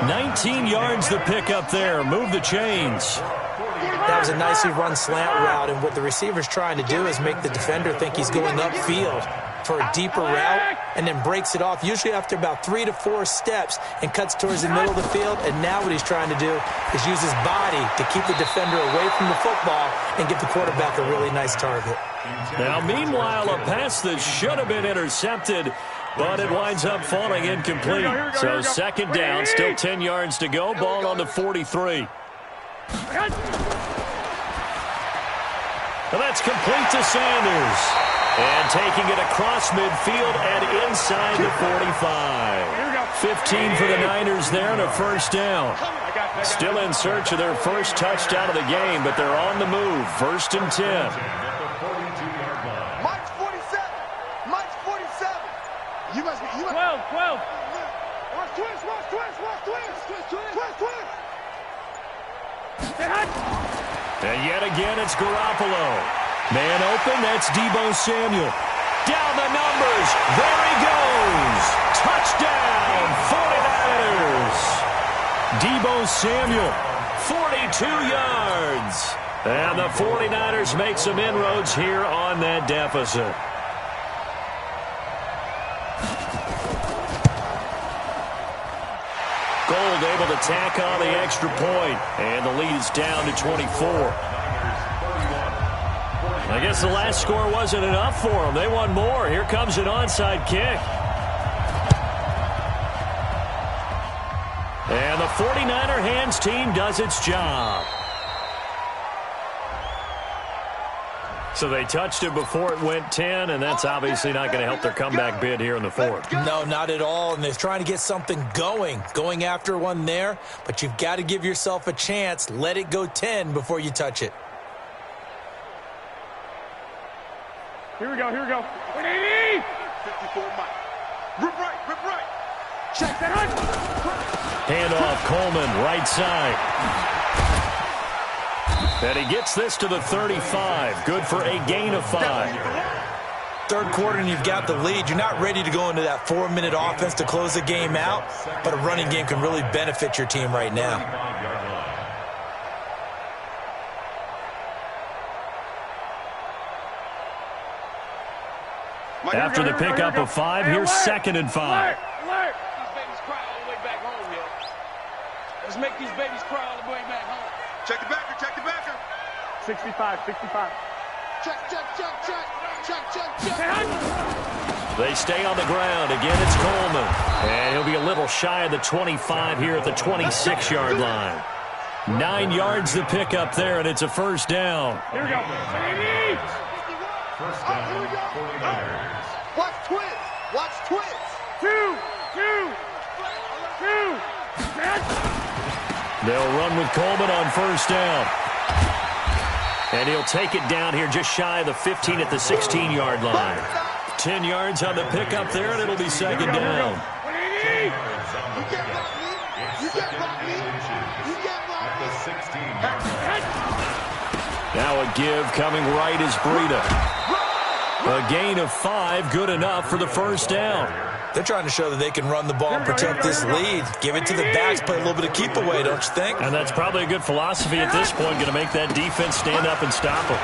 19 yards the pickup there. Move the chains. That was a nicely run slant route, and what the receiver's trying to do is make the defender think he's going upfield for a deeper route and then breaks it off, usually after about 3 to 4 steps, and cuts towards the middle of the field. And now what he's trying to do is use his body to keep the defender away from the football and give the quarterback a really nice target. Now, meanwhile, a pass that should have been intercepted, but it winds up falling incomplete. So 2nd down, still 10 yards to go, ball on the 43. Well, that's complete to Sanders. And taking it across midfield and inside the 45. 15 for the Niners there and a first down. Still in search of their first touchdown of the game, but they're on the move. 1st and 10. Mike's 47. Mike's 47. You must be. 12. Watch twist. And yet again, it's Garoppolo. Man open, that's Deebo Samuel. Down the numbers. There he goes. Touchdown, 49ers. Deebo Samuel, 42 yards. And the 49ers make some inroads here on that deficit. Gold able to tack on the extra point, and the lead is down to 24. I guess the last score wasn't enough for them. They want more. Here comes an onside kick. And the 49er hands team does its job. So they touched it before it went 10, and that's obviously not going to help their comeback bid here in the 4th. No, not at all, and they're trying to get something going after one there, but you've got to give yourself a chance. Let it go 10 before you touch it. Here we go. 180. 54 Mike. Rip right. Check that out. Handoff, Coleman, right side. And he gets this to the 35. Good for a gain of 5. 3rd quarter and you've got the lead. You're not ready to go into that 4-minute offense to close the game out, but a running game can really benefit your team right now. After the pickup of 5, here's 2nd and 5. Alert. These babies cry all the way back home here. Let's make these babies cry all the way back home. Check the backer. 65. Check. They stay on the ground. Again, it's Coleman. And he'll be a little shy of the 25 here at the 26-yard line. 9 yards the pickup there, and it's a first down. Here we go. First down, 49ers. Watch twins. 2. They'll run with Coleman on first down. And he'll take it down here just shy of the 15 at the 16-yard line. 10 yards on the pickup there, and it'll be 2nd down. Now a give coming right is Breida. A gain of 5, good enough for the first down. They're trying to show that they can run the ball and protect this lead. Give it to the backs, play a little bit of keep away, don't you think? And that's probably a good philosophy at this point, going to make that defense stand up and stop them.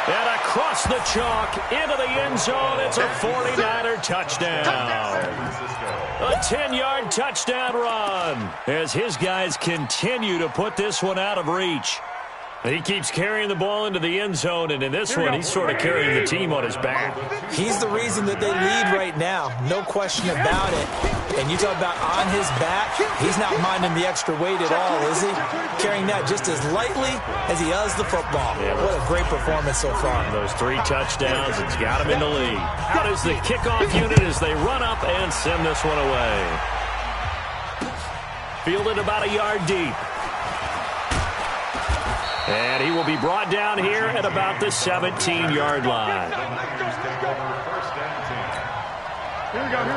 And across the chalk, into the end zone, it's a 49er touchdown. A 10-yard touchdown run as his guys continue to put this one out of reach. He keeps carrying the ball into the end zone, and in this one, he's sort of carrying the team on his back. He's the reason that they lead right now. No question about it. And you talk about on his back, he's not minding the extra weight at all, is he? Carrying that just as lightly as he does the football. Yeah, what a great performance so far. Those 3 touchdowns, it's got him in the lead. Out is the kickoff unit as they run up and send this one away. Fielded about a yard deep. And he will be brought down here at about the 17-yard line.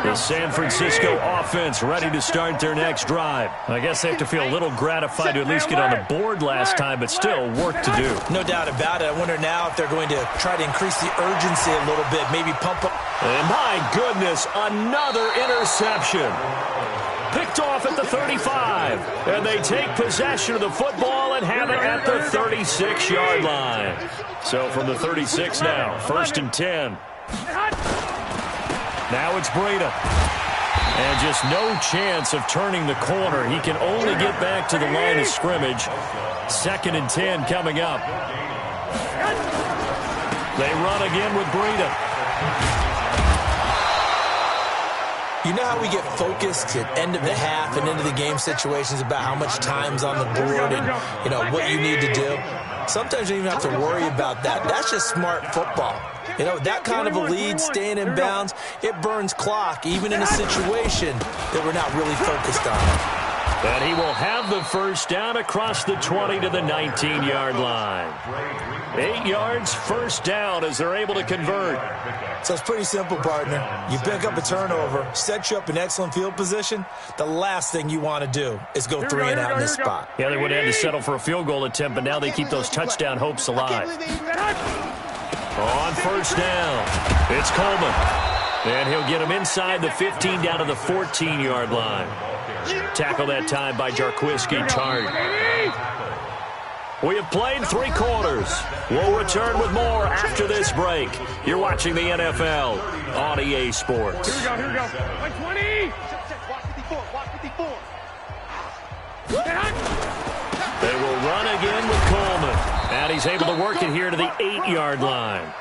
The San Francisco offense ready to start their next drive. I guess they have to feel a little gratified to at least get on the board last time, but still work to do. No doubt about it. I wonder now if they're going to try to increase the urgency a little bit, maybe pump up. And my goodness, another interception. Picked off at the 35, and they take possession of the football and have it at the 36-yard line. So from the 36 now, 1st and 10. Now it's Breida. And just no chance of turning the corner. He can only get back to the line of scrimmage. 2nd and 10 coming up. They run again with Breida. You know how we get focused at end of the half and into the game situations about how much time's on the board and, you know, what you need to do? Sometimes you don't even have to worry about that. That's just smart football. You know, that kind of a lead, staying in bounds, it burns clock, even in a situation that we're not really focused on. And he will have the first down across the 20 to the 19-yard line. 8 yards, first down as they're able to convert. So it's pretty simple, partner. You pick up a turnover, set you up in excellent field position. The last thing you want to do is go 3 and out in this spot. Yeah, they would have had to settle for a field goal attempt, but now they keep those touchdown hopes alive. On first down, it's Coleman. And he'll get him inside the 15 down to the 14-yard line. Tackle that time by Jarquiski Tart. We have played 3 quarters. We'll return with more after this break. You're watching the NFL on EA Sports. Here we go. 20. They will run again with Coleman. And he's able to work it here to the 8-yard line.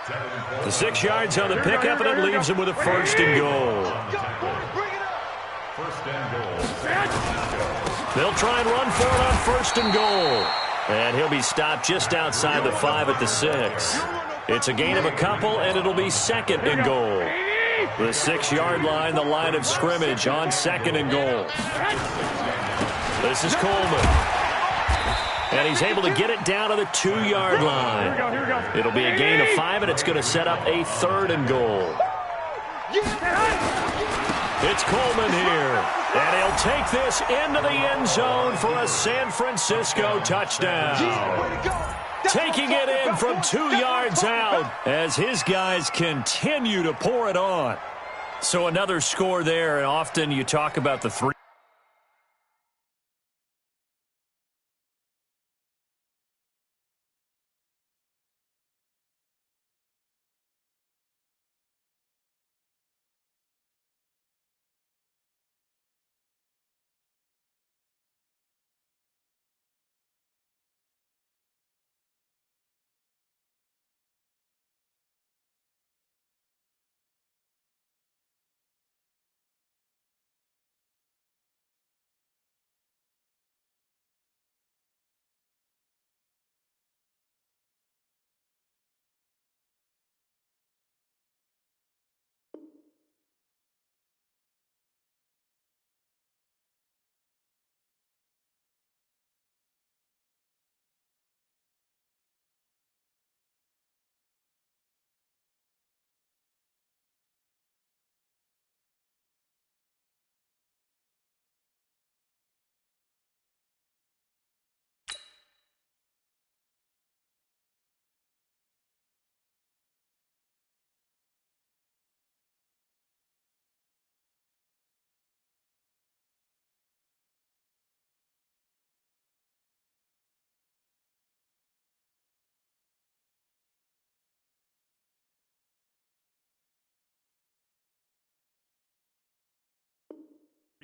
The 6 yards on the pickup, and it leaves him with a 1st and goal. They'll try and run for it on 1st and goal. And he'll be stopped just outside the 5 at the 6. It's a gain of a couple, and it'll be 2nd and goal. The 6-yard line, the line of scrimmage on 2nd and goal. This is Coleman. And he's able to get it down to the 2-yard line. It'll be a gain of 5, and it's going to set up a 3rd and goal. It's Coleman here. And he'll take this into the end zone for a San Francisco touchdown. Taking it in from 2 yards out as his guys continue to pour it on. So another score there, and often you talk about the 3.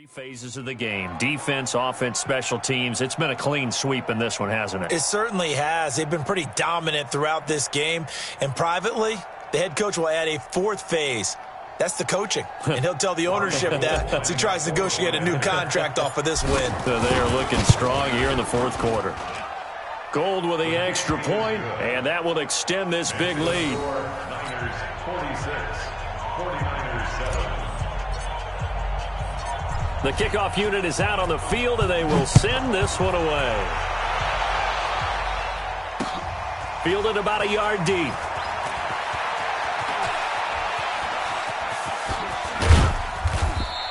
Phases of the game, defense, offense, special teams. It's been a clean sweep in this one, hasn't it? It certainly has. They've been pretty dominant throughout this game. And privately, the head coach will add a fourth phase. That's the coaching. And he'll tell the ownership that as he tries to negotiate a new contract off of this win. So they are looking strong here in the fourth quarter. Gold with the extra point, and that will extend this big lead. Niners 46, 49ers 7. The kickoff unit is out on the field, and they will send this one away. Fielded about a yard deep.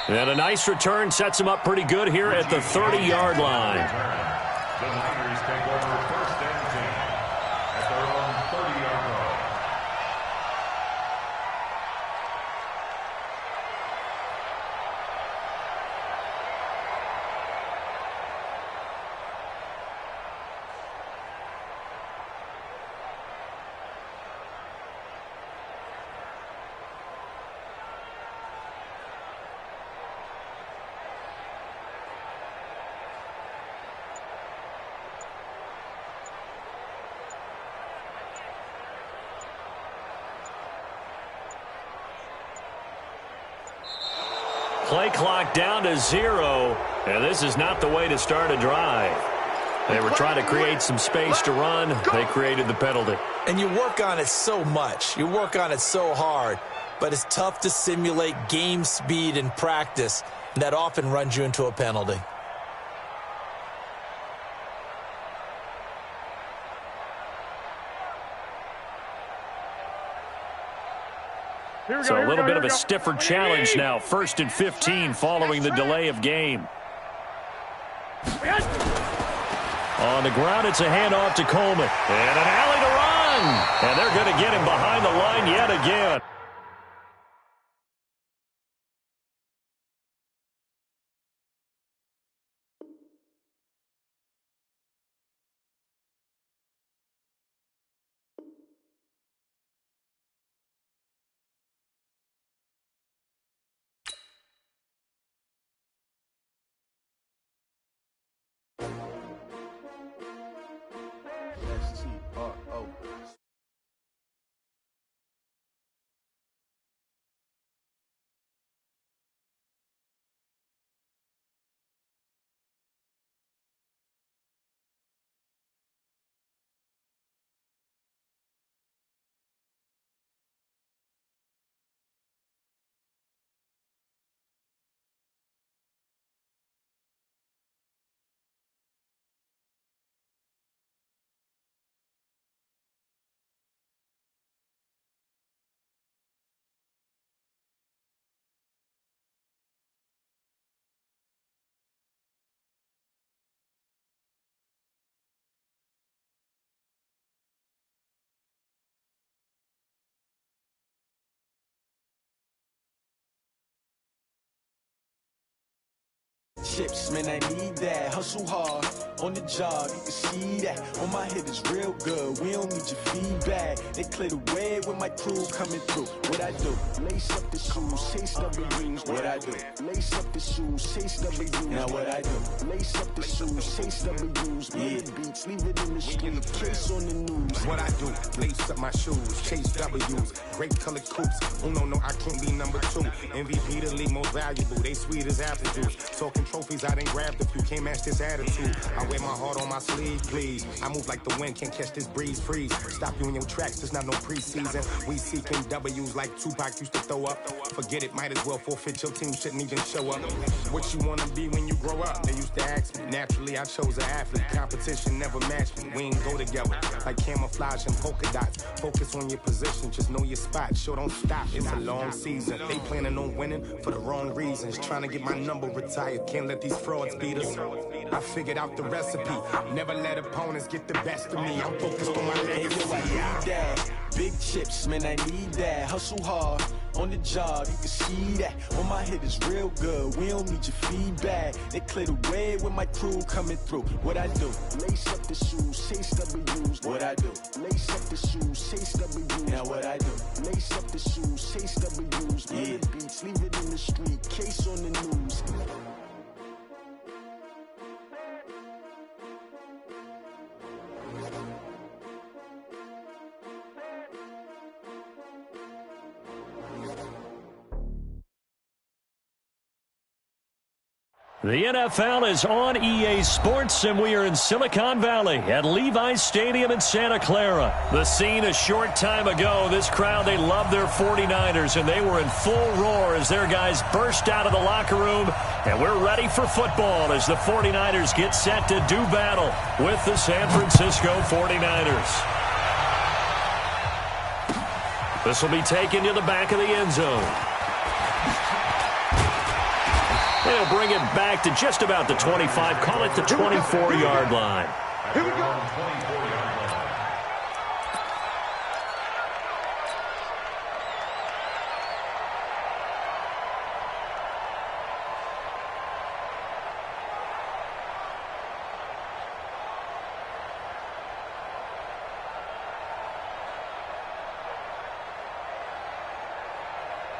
And a nice return sets him up pretty good here at the 30-yard line. The Niners take over first and 10 at their own 30-yard line. Play clock down to 0, and this is not the way to start a drive. They were trying to create some space to run. They created the penalty. And you work on it so much. You work on it so hard. But it's tough to simulate game speed in practice. And that often runs you into a penalty. So a little bit of a stiffer challenge now. 1st and 15 following the delay of game. On the ground, it's a handoff to Coleman. And an alley to run. And they're going to get him behind the line yet again. Chips, man, I need that. Hustle hard on the job, you can see that. On my head is real good. We don't need your feedback. They clear the way with my crew coming through. What I do? Lace up the shoes, chase W's. What I do? Lace up the shoes, chase W's. Now what I do? Lace up the shoes, chase W's. Yeah, beats, leave it in the street. Case on the news. What I do? Lace up my shoes, chase W's. Great colored coops. Oh no, I can't be number 2. MVP the league most valuable. They sweet as apple juice. Talking trophies, I done grabbed a few. Can't match this attitude. I wear my heart on my sleeve, please. I move like the wind, can't catch this breeze, freeze. Stop you in your tracks, there's not no preseason. We seeking W's like Tupac used to throw up. Forget it, might as well forfeit. Your team shouldn't even show up. What you wanna be when you grow up? They used to ask me. Naturally, I chose an athlete. Competition never matched me. We ain't go together like camouflage and polka dots. Focus on your position, just know your spot. Sure, don't stop. It's a long season. They planning on winning for the wrong reasons. Trying to get my number retired. Can't let these frauds beat us. I figured out the recipe. Never let opponents get the best of me. I'm focused on my legacy. I need that. Big chips, man, I need that. Hustle hard on the job, you can see that. On my head is real good. We don't need your feedback. They clear the way with my crew coming through. What I do? Lace up the shoes, chase W's. What I do? Lace up the shoes, chase W's. Now what I do? Lace up the shoes, chase W's. Yeah, beats, leave it in the street. Case on the news. The NFL is on EA Sports, and we are in Silicon Valley at Levi's Stadium in Santa Clara. The scene a short time ago, this crowd, they love their 49ers, and they were in full roar as their guys burst out of the locker room. And we're ready for football as the 49ers get set to do battle with the San Francisco 49ers. This will be taken to the back of the end zone. They'll bring it back to just about the 25. Call it the 24-yard line. Here we go.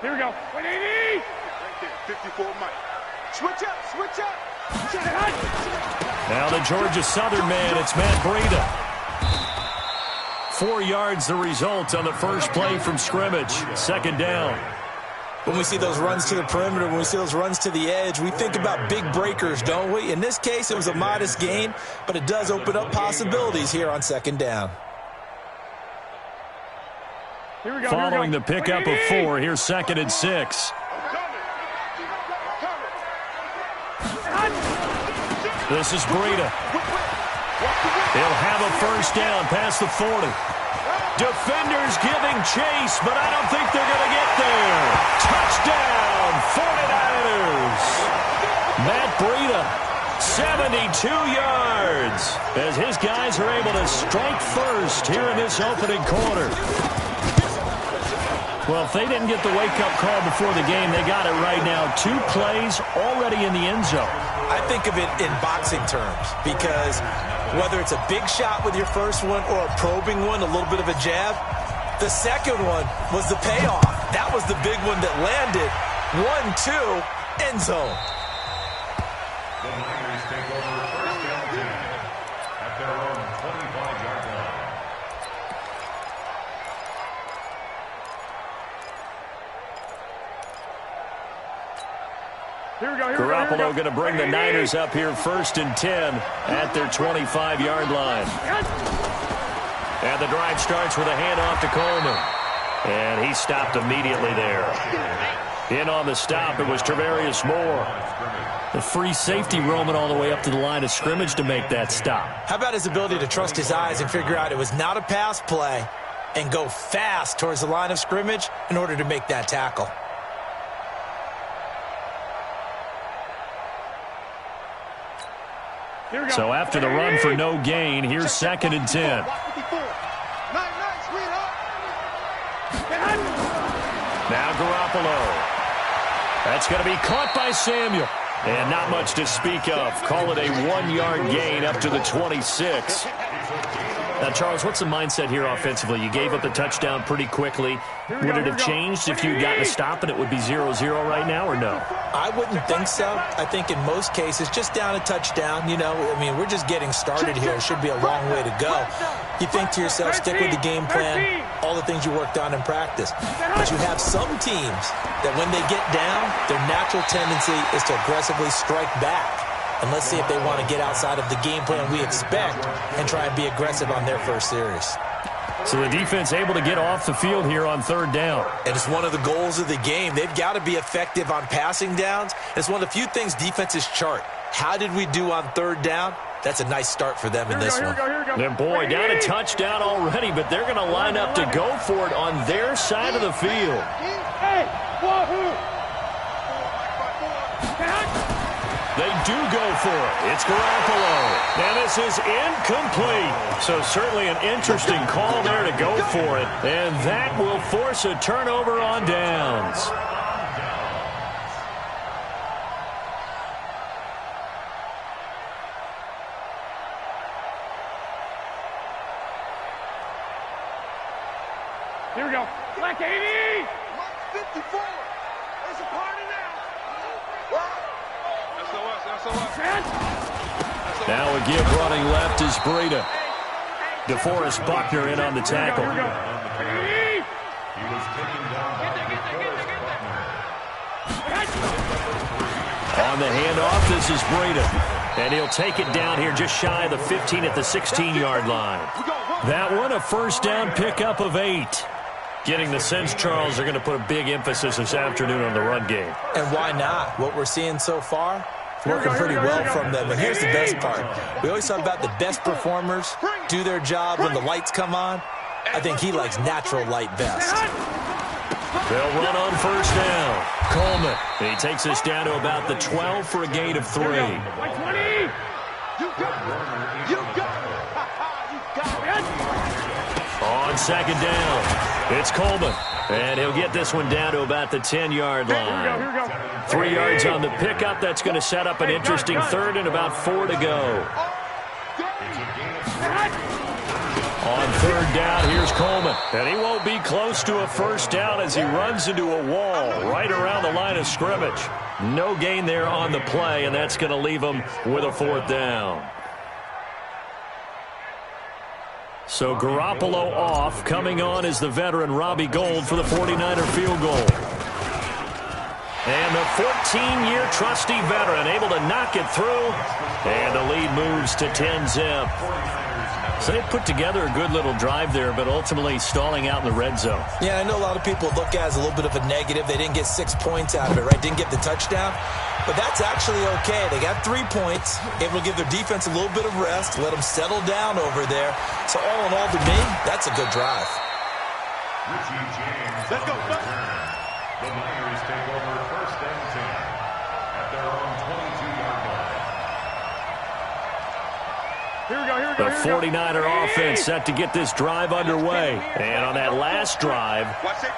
Here we go. 180. Right there, 54 Mike. Switch up, switch up. Now the Georgia Southern man, it's Matt Breida. 4 yards the result on the first play from scrimmage. Second down. When we see those runs to the perimeter, when we see those runs to the edge, we think about big breakers, don't we? In this case, it was a modest gain, but it does open up possibilities here on second down. Here we go, Following the pickup of 4, here's 2nd and 6. This is Breida. He'll have a first down past the 40. Defenders giving chase, but I don't think they're going to get there. Touchdown, 49ers. Matt Breida, 72 yards, as his guys are able to strike first here in this opening quarter. Well, if they didn't get the wake-up call before the game, they got it right now. 2 plays already in the end zone. I think of it in boxing terms because whether it's a big shot with your first one or a probing one, a little bit of a jab, the second one was the payoff. That was the big one that landed. 1-2, end zone. The Niners take over first down 10 at their own 25-yard line. Here we go, Garoppolo going to bring the Niners up here 1st and 10 at their 25-yard line. And the drive starts with a handoff to Coleman. And he stopped immediately there. In on the stop, it was Travarius Moore. The free safety roaming all the way up to the line of scrimmage to make that stop. How about his ability to trust his eyes and figure out it was not a pass play and go fast towards the line of scrimmage in order to make that tackle? So after the run for no gain, here's 2nd and 10. Now Garoppolo. That's going to be caught by Samuel. And not much to speak of. Call it a 1-yard gain up to the 26. Now, Charles, what's the mindset here offensively? You gave up the touchdown pretty quickly. Would it have changed if you had gotten a stop and it would be 0-0 right now, or no? I wouldn't think so. I think in most cases, just down a touchdown, you know, I mean, we're just getting started here. It should be a long way to go. You think to yourself, stick with the game plan, all the things you worked on in practice. But you have some teams that when they get down, their natural tendency is to aggressively strike back. And let's see if they want to get outside of the game plan we expect and try and be aggressive on their first series. So the defense able to get off the field here on 3rd down. And it's one of the goals of the game. They've got to be effective on passing downs. It's one of the few things defenses chart. How did we do on 3rd down? That's a nice start for them in this one. And boy, got a touchdown already, but they're going to line up to go for it on their side of the field. They do go for it. It's Garoppolo. And this is incomplete. So certainly an interesting call there to go for it. And that will force a turnover on downs. Here we go. Black 80. 54. There's a party now. Now a give running left is Breida. DeForest Buckner in on the tackle. He was taken down by DeForest Buckner. On On the handoff, this is Breeden. And he'll take it down here just shy of the 15 at the 16-yard line. That one, a first down pickup of 8. Getting the sense, Charles, they're going to put a big emphasis this afternoon on the run game. And why not? What we're seeing so far, working pretty well from them. And here's the best part. We always talk about the best performers do their job when the lights come on. I think he likes natural light best. They'll run on first down. Coleman. He takes us down to about the 12 for a gain of 3. You got it. You got it. On second down, it's Coleman. And he'll get this one down to about the 10-yard line. Here we go. 3 yards on the pickup. That's going to set up an interesting third and about 4 to go. On third down, here's Coleman. And he won't be close to a first down as he runs into a wall right around the line of scrimmage. No gain there on the play, and that's going to leave him with a 4th down. So Garoppolo off. Coming on is the veteran Robbie Gould for the 49er field goal. And the 14-year trusty veteran able to knock it through. And the lead moves to 10-zip. So they put together a good little drive there, but ultimately stalling out in the red zone. Yeah, I know a lot of people look at it as a little bit of a negative. They didn't get 6 points out of it, right? Didn't get the touchdown. But that's actually okay. They got 3 points, able to give their defense a little bit of rest, let them settle down over there. So all in all, to me, that's a good drive. Let's go. The Niners take over first and 10 at their own 22-yard line. Here we go. The 49er offense set to get this drive underway. And on that last drive,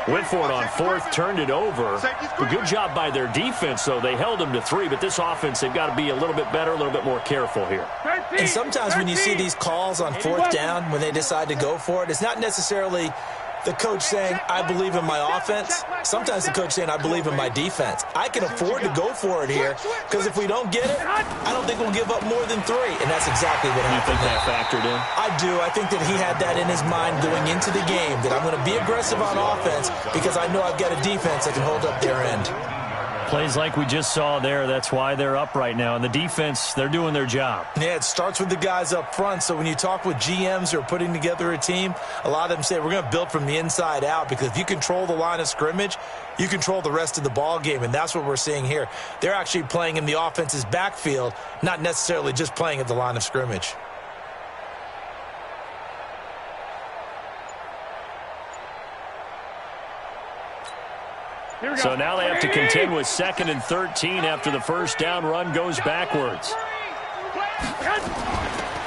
went for it on 4th, turned it over. A good job by their defense, though. They held them to 3, but this offense, they've got to be a little bit better, a little bit more careful here. And sometimes when you see these calls on 4th down, when they decide to go for it, it's not necessarily the coach saying, I believe in my offense. Sometimes the coach saying, I believe in my defense. I can afford to go for it here because if we don't get it, I don't think we'll give up more than 3. And that's exactly what happened. You think that factored in? I do. I think that he had that in his mind going into the game, that I'm going to be aggressive on offense because I know I've got a defense that can hold up their end. Plays like we just saw there, that's why they're up right now. And the defense, they're doing their job. Yeah, it starts with the guys up front. So when you talk with GMs who are putting together a team, a lot of them say we're going to build from the inside out because if you control the line of scrimmage, you control the rest of the ball game. And that's what we're seeing here. They're actually playing in the offense's backfield, not necessarily just playing at the line of scrimmage. So now they have to contend with 2nd and 13 after the first down run goes backwards.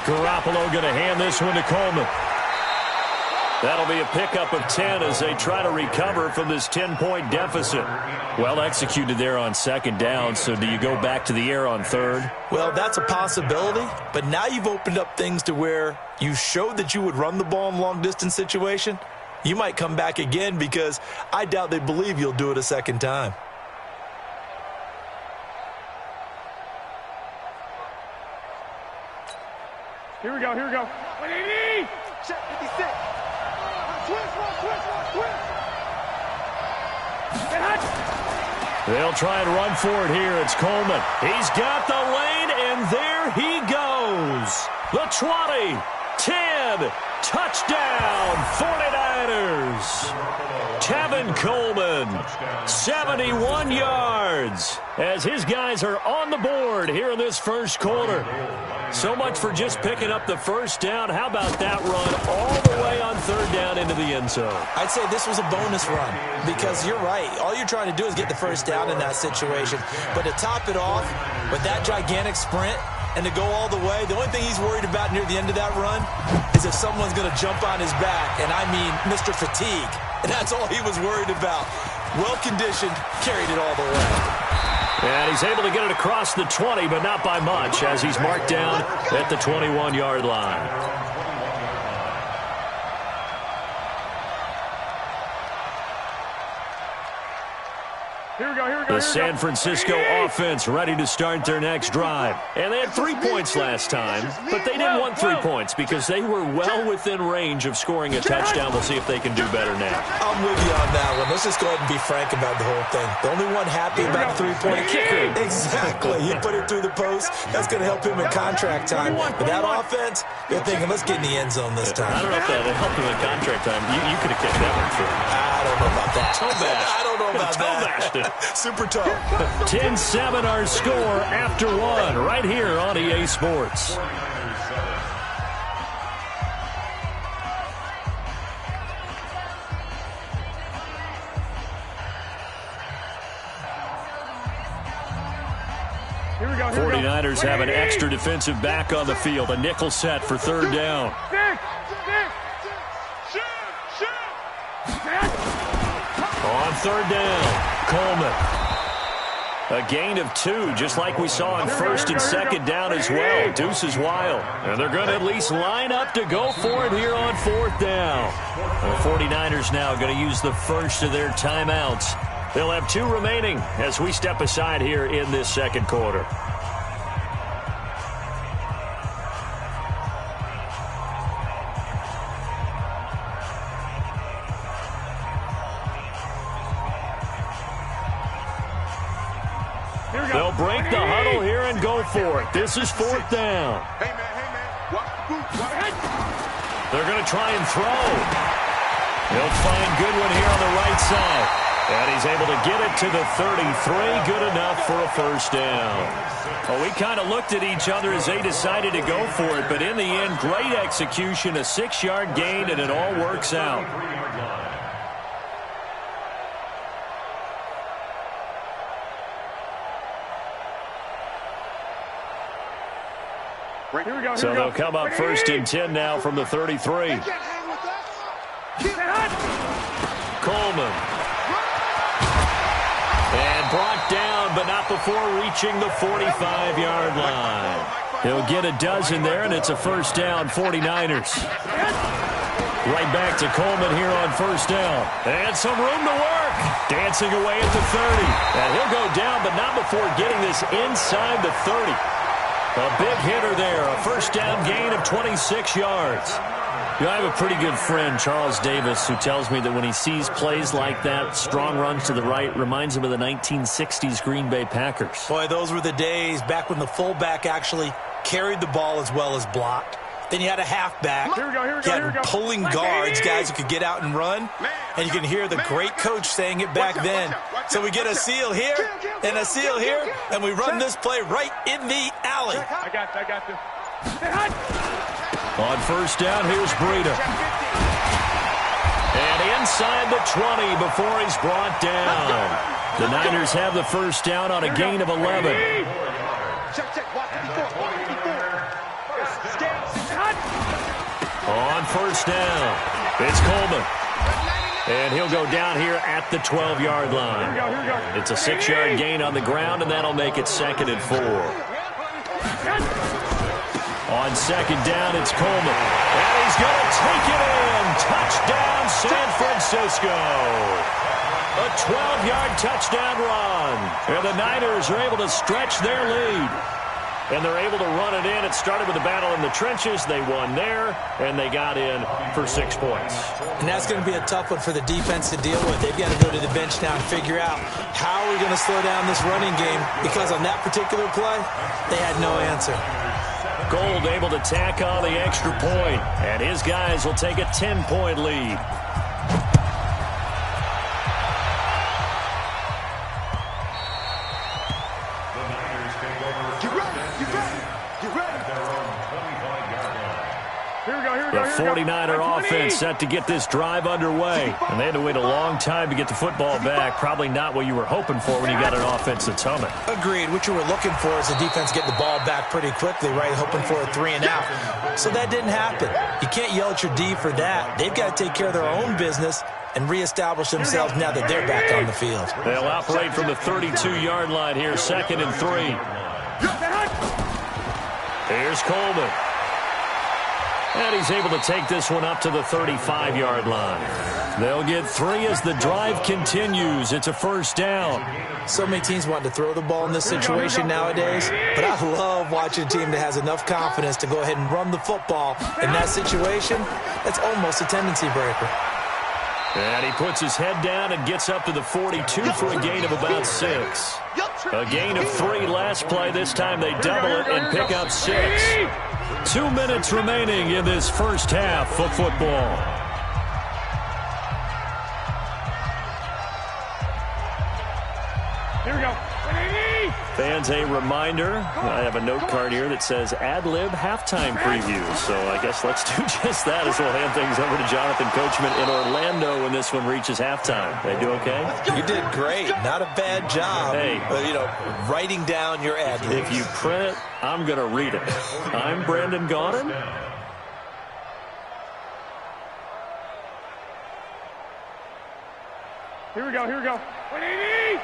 Garoppolo going to hand this one to Coleman. That'll be a pickup of 10 as they try to recover from this 10-point deficit. Well executed there on 2nd down, so do you go back to the air on 3rd? Well, that's a possibility, but now you've opened up things to where you showed that you would run the ball in long-distance situation. You might come back again because I doubt they believe you'll do it a 2nd time. Here we go. 180. Check 56. Twist. They'll try and run for it here. It's Coleman. He's got the lane, and there he goes. The 20, 10, touchdown, 49ers. Tevin Coleman, 71 yards, as his guys are on the board here in this first quarter. So much for just picking up the first down. How about that run all the way on 3rd down into the end zone? I'd say this was a bonus run because you're right. All you're trying to do is get the first down in that situation. But to top it off with that gigantic sprint and to go all the way, the only thing he's worried about near the end of that run is if someone's going to jump on his back, and I mean Mr. Fatigue. And that's all he was worried about. Well-conditioned, carried it all the way. And he's able to get it across the 20, but not by much, as he's marked down at the 21-yard line. Here we go. The San Francisco offense ready to start their next drive. And they had 3 points last time, but they didn't want 3 points because they were well within range of scoring a touchdown. We'll see if they can do better now. I'm with you on that one. Those let's just go ahead and be frank about the whole thing. The only one happy about the three-point kicker. Exactly. He put it through the post. That's going to help him in contract time. But that offense, they're thinking, let's get in the end zone this time. I don't know if that helped him in contract time. You could have kicked that one through. I don't know about that. I don't know about that. Super tough. 10-7 our score after one right here on EA Sports. Here we go. 49ers have an extra defensive back on the field. A nickel set for third down. On third down, Coleman. A gain of 2, just like we saw on first and second down as well. Deuce is wild. And they're going to at least line up to go for it here on fourth down. The 49ers now going to use the first of their timeouts. They'll have 2 remaining as we step aside here in this second quarter. They'll break the huddle here and go for it. This is fourth down. Hey, man. Watch the boot. They're going to try and throw. They'll find Goodwin here on the right side. And he's able to get it to the 33. Good enough for a first down. Well, we kind of looked at each other as they decided to go for it. But in the end, great execution, a 6-yard gain, and it all works out. So they'll come up first and 10 now from the 33. Coleman. And brought down, but not before reaching the 45-yard line. He'll get a dozen there, and it's a first down, 49ers. Right back to Coleman here on first down. And some room to work. Dancing away at the 30. And he'll go down, but not before getting this inside the 30. A big hitter there, a first down gain of 26 yards. You know, I have a pretty good friend, Charles Davis, who tells me that when he sees plays like that, strong runs to the right, reminds him of the 1960s Green Bay Packers. Boy, those were the days back when the fullback actually carried the ball as well as blocked. Then you had a halfback. Here we go. You had pulling guards, guys who could get out and run. And you can hear the great coach saying it back then. So we get a seal here and a seal here, and we run this play right in the alley. I got this. On first down, here's Breida. And inside the 20 before he's brought down. The Niners have the first down on a gain of 11. On first down, it's Coleman. And he'll go down here at the 12-yard line. It's a 6-yard gain on the ground, and that'll make it 2nd and 4. On second down, it's Coleman. And he's going to take it in. Touchdown, San Francisco. A 12-yard touchdown run. And the Niners are able to stretch their lead. And they're able to run it in. It started with a battle in the trenches. They won there, and they got in for 6 points. And that's going to be a tough one for the defense to deal with. They've got to go to the bench now and figure out how are we going to slow down this running game, because on that particular play, they had no answer. Gold able to tack on the extra point, and his guys will take a 10-point lead. The 49er offense set to get this drive underway. And they had to wait a long time to get the football back. Probably not what you were hoping for when you got an offense that's humming. Agreed. What you were looking for is the defense getting the ball back pretty quickly, right? Hoping for a 3-and-out. So that didn't happen. You can't yell at your D for that. They've got to take care of their own business and reestablish themselves now that they're back on the field. They'll operate from the 32-yard line here, 2nd and 3. Here's Coleman. And he's able to take this one up to the 35-yard line. They'll get 3 as the drive continues. It's a first down. So many teams want to throw the ball in this situation nowadays, but I love watching a team that has enough confidence to go ahead and run the football in that situation. That's almost a tendency breaker. And he puts his head down and gets up to the 42 for a gain of about 6. A gain of 3 last play. This time they double it and pick up 6. 2 minutes remaining in this first half of football. Here we go. Fans, a reminder, I have a note card here that says ad-lib halftime preview. So I guess let's do just that as we'll hand things over to Jonathan Coachman in Orlando when this one reaches halftime. They do okay? You did great. Not a bad job. Hey. Writing down your ad-libs. If you print it, I'm going to read it. I'm Brandon Gaudin. Here we go. 180.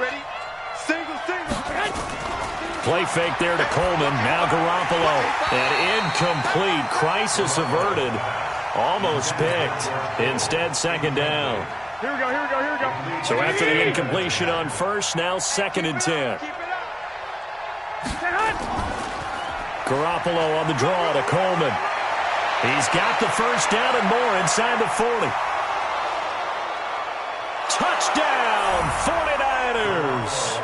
Ready? Single. Play fake there to Coleman. Now Garoppolo. And incomplete. Crisis averted. Almost picked. Instead, second down. Here we go. So after the incompletion on first, now 2nd and 10. Garoppolo on the draw to Coleman. He's got the first down and more inside the 40. Touchdown, 49ers.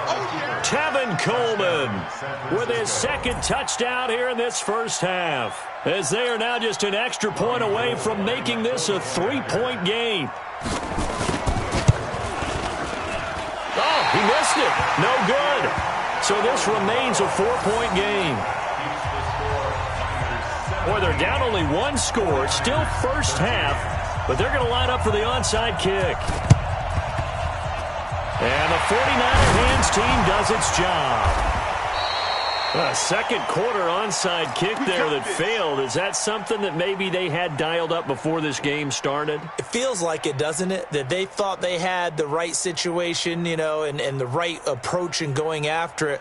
Tevin Coleman with his 2nd touchdown here in this first half, as they are now just an extra point away from making this a 3-point game. Oh, he missed it. No good. So this remains a 4-point game. Boy, they're down only 1 score. Still first half, but they're going to line up for the onside kick. And the 49er hands team does its job. A second quarter onside kick there that failed. Is that something that maybe they had dialed up before this game started? It feels like it, doesn't it? That they thought they had the right situation, and the right approach in going after it.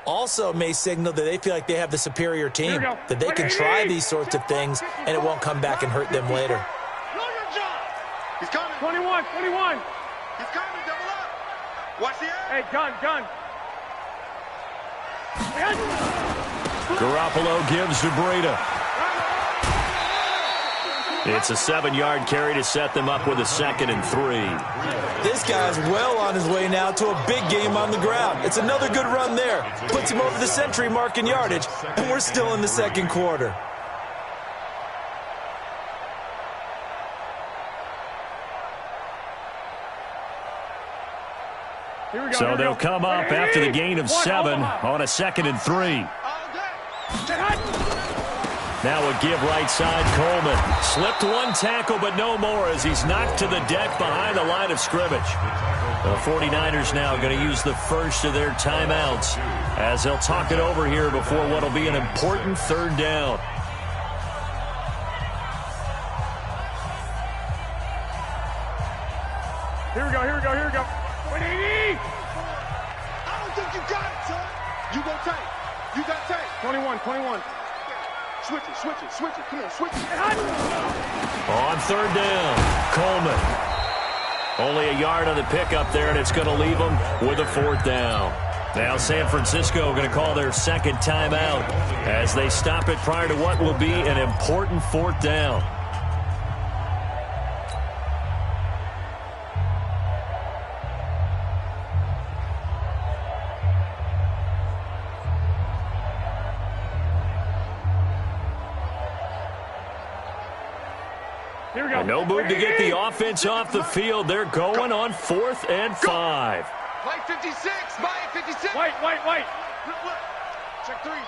Also may signal that they feel like they have the superior team, that they can try these sorts of things, and it won't come back and hurt them later. He's coming. 21. He's coming. Double up. Watch the air. Hey, gun. Garoppolo gives to Breida. It's a 7-yard carry to set them up with a 2nd and 3. This guy's well on his way now to a big game on the ground. It's another good run there. Puts him over the century mark in yardage, and we're still in the second quarter. So they'll come up after the gain of 7 on a 2nd and 3. Now a give right side, Coleman. Slipped 1 tackle, but no more as he's knocked to the deck behind the line of scrimmage. The 49ers now going to use the first of their timeouts as they'll talk it over here before what will be an important 3rd down. Here we go. 180. I don't think you got it, son. You got tape. 21. Switch it. Come on, switch it. On 3rd down, Coleman. Only a yard on the pickup there, and it's going to leave them with a 4th down. Now San Francisco going to call their 2nd timeout as they stop it prior to what will be an important 4th down. No move to get the offense off the field. They're going on 4th and 5. White 56. White 56. White. Check three.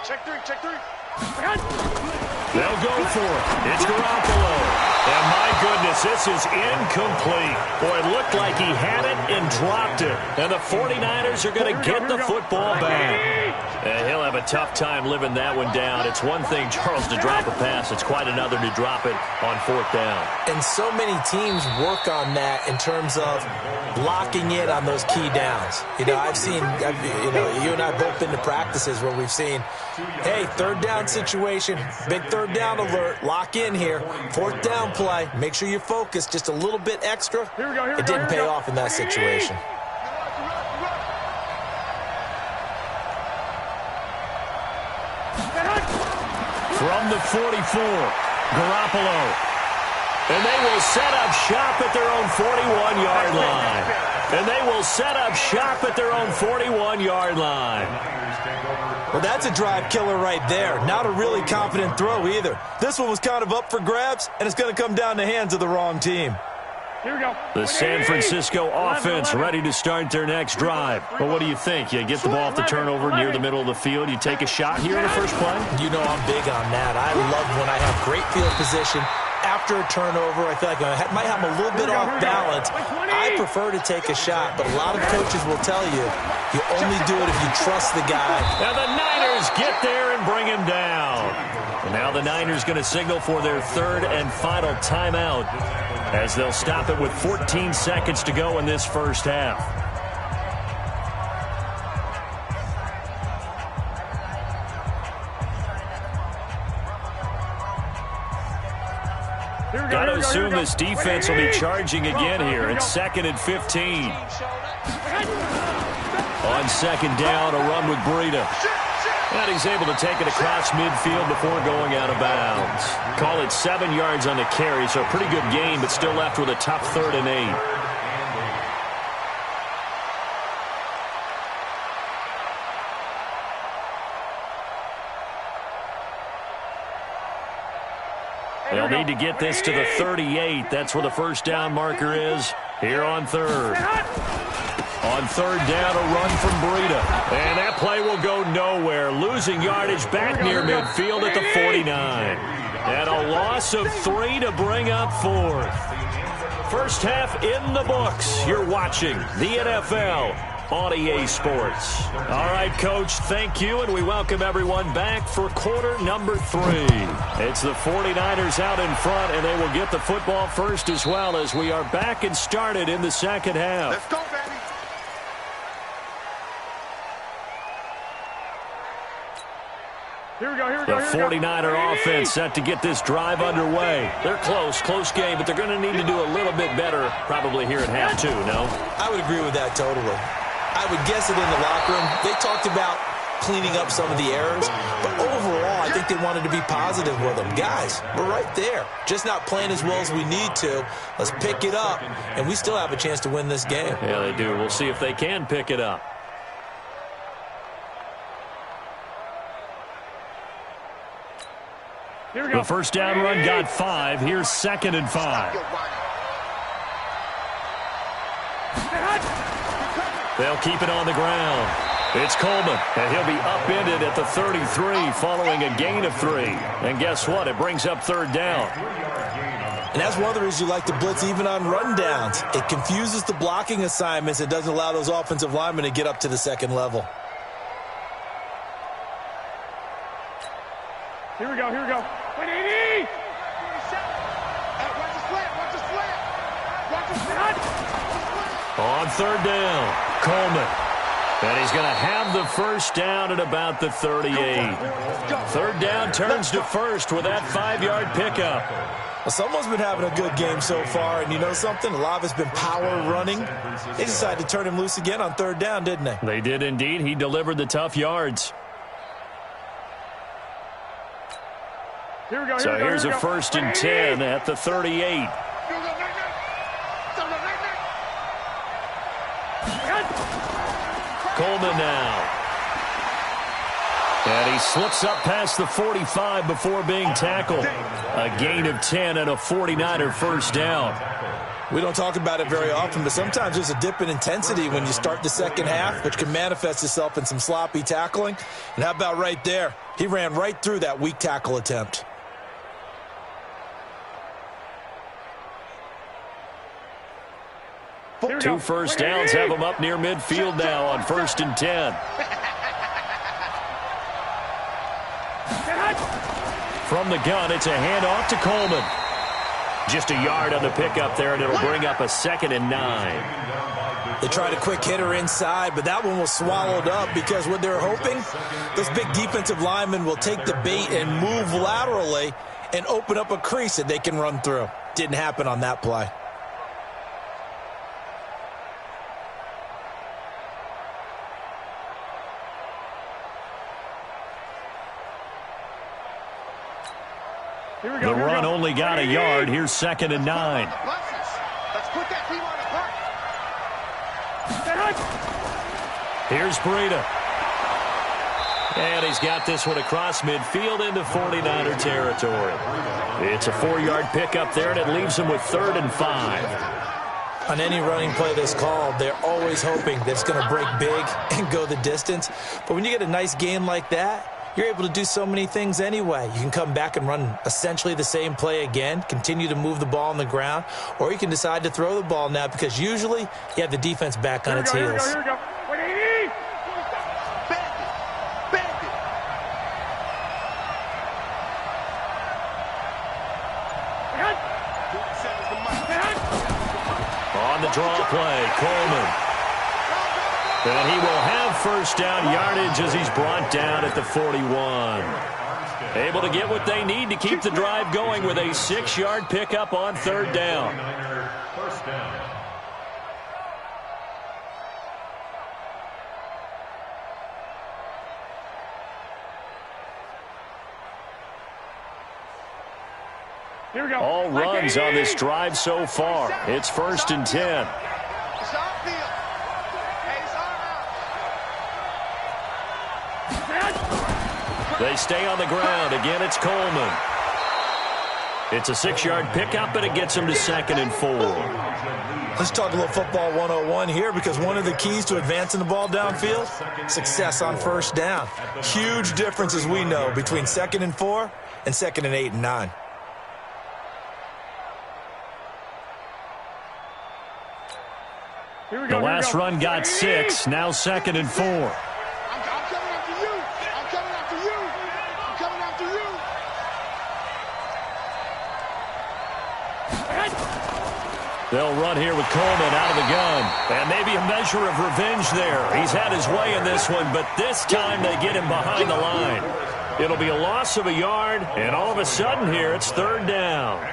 They'll go for it. It's Garoppolo. And my goodness, this is incomplete. Boy, it looked like he had it and dropped it. And the 49ers are going to get the football back. And he'll have a tough time living that one down. It's one thing, Charles, to drop a pass. It's quite another to drop it on 4th down. And so many teams work on that in terms of locking in on those key downs. I've seen, you and I both been to practices where we've seen, hey, 3rd down situation, big 3rd down alert, lock in here, 4th down play, make sure you're focused just a little bit extra. It didn't pay off in that situation. From the 44, Garoppolo. And they will set up shop at their own 41-yard line. And they will set up shop at their own 41-yard line. Well, that's a drive killer right there. Not a really confident throw either. This one was kind of up for grabs, and it's going to come down the hands of the wrong team. Here we go. The San Francisco offense ready to start their next drive. Well, what do you think? You get the ball off the turnover near the middle of the field. You take a shot here in the first play? You know I'm big on that. I love when I have great field position. After a turnover, I feel like I might have a little bit off balance. I prefer to take a shot, but a lot of coaches will tell you, you only do it if you trust the guy. Now the Niners get there and bring him down. And now the Niners going to signal for their third and final timeout as they'll stop it with 14 seconds to go in this first half. Got to assume this defense will be charging again here. It's 2nd and 15. On second down, a run with Breida. And he's able to take it across midfield before going out of bounds. Call it 7 yards on the carry, so a pretty good gain, but still left with a tough 3rd and 8. They'll need to get this to the 38. That's where the first down marker is here on 3rd. On 3rd down, a run from Breida. And that play will go nowhere. Losing yardage back near midfield at the 49. And a loss of 3 to bring up 4th. First half in the books. You're watching the NFL on EA Sports. All right, Coach, thank you, and we welcome everyone back for quarter number 3. It's the 49ers out in front, and they will get the football first as well as we are back and started in the second half. Let's go, baby. Here we go, here we go, The 49er offense set to get this drive underway. They're close game, but they're going to need to do a little bit better probably here at half 2, no? I would agree with that totally. I would guess it in the locker room. They talked about cleaning up some of the errors, but overall, I think they wanted to be positive with them. Guys, we're right there. Just not playing as well as we need to. Let's pick it up, and we still have a chance to win this game. Yeah, they do. We'll see if they can pick it up. Here we go. The first down run got 5. Here's 2nd and 5. They'll keep it on the ground. It's Coleman, and he'll be upended at the 33 following a gain of 3. And guess what? It brings up 3rd down. And that's one of the reasons you like to blitz even on run downs. It confuses the blocking assignments. It doesn't allow those offensive linemen to get up to the second level. Here we go, here we go. 180! Watch the slant, watch the slant! Watch the slant! On 3rd down, Coleman. And he's going to have the first down at about the 38. 3rd down turns to 1st with that 5-yard pickup. Well, someone's been having a good game so far, and you know something? A lot of it's been power running. They decided to turn him loose again on 3rd down, didn't they? They did indeed. He delivered the tough yards. Here we go, So here's a 1st and 10 at the 38. Coleman now. And he slips up past the 45 before being tackled. A gain of 10 and a 49er first down. We don't talk about it very often, but sometimes there's a dip in intensity when you start the second half, which can manifest itself in some sloppy tackling. And how about right there? He ran right through that weak tackle attempt. Two first downs have him up near midfield now on 1st and 10. From the gun, it's a handoff to Coleman. Just a yard on the pickup there, and it'll bring up a 2nd and 9. They tried a quick hitter inside, but that one was swallowed up because what they're hoping, those big defensive linemen will take the bait and move laterally and open up a crease that they can run through. Didn't happen on that play. The run only got a yard. Here's 2nd and 9. Let's put that team on the bus. Here's Breida. And he's got this one across midfield into 49er territory. It's a 4-yard pickup there, and it leaves him with 3rd and 5. On any running play that's called, they're always hoping that it's going to break big and go the distance. But when you get a nice game like that, you're able to do so many things anyway. You can come back and run essentially the same play again, continue to move the ball on the ground, or you can decide to throw the ball now because usually you have the defense back on its heels. Here we go. On the draw play, Coleman. And he will have 1st down yardage as he's brought down at the 41. Able to get what they need to keep the drive going with a 6-yard pickup on 3rd down. First down. Here we go. All runs on this drive so far. It's 1st and 10. It's our field. Hey, it's our They stay on the ground. Again, it's Coleman. It's a 6-yard pickup, but it gets him to 2nd and 4. Let's talk a little football 101 here because one of the keys to advancing the ball downfield, success on 1st down. Huge difference, as we know, between 2nd and 4 and 2nd and 8 and 9. The last run got 6. Now 2nd and 4. I'm coming after you. I'm coming after you. I'm coming after you. They'll run here with Coleman out of the gun. And maybe a measure of revenge there. He's had his way in this one, but this time they get him behind the line. It'll be a loss of a yard, and all of a sudden here it's 3rd down.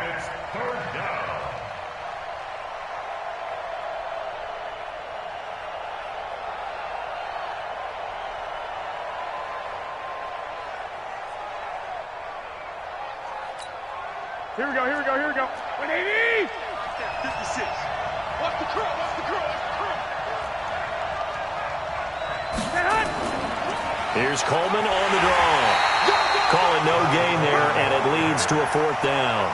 Here we go. 180. 56. Watch the curl. Here's Coleman on the draw. Calling no gain there, and it leads to a 4th down.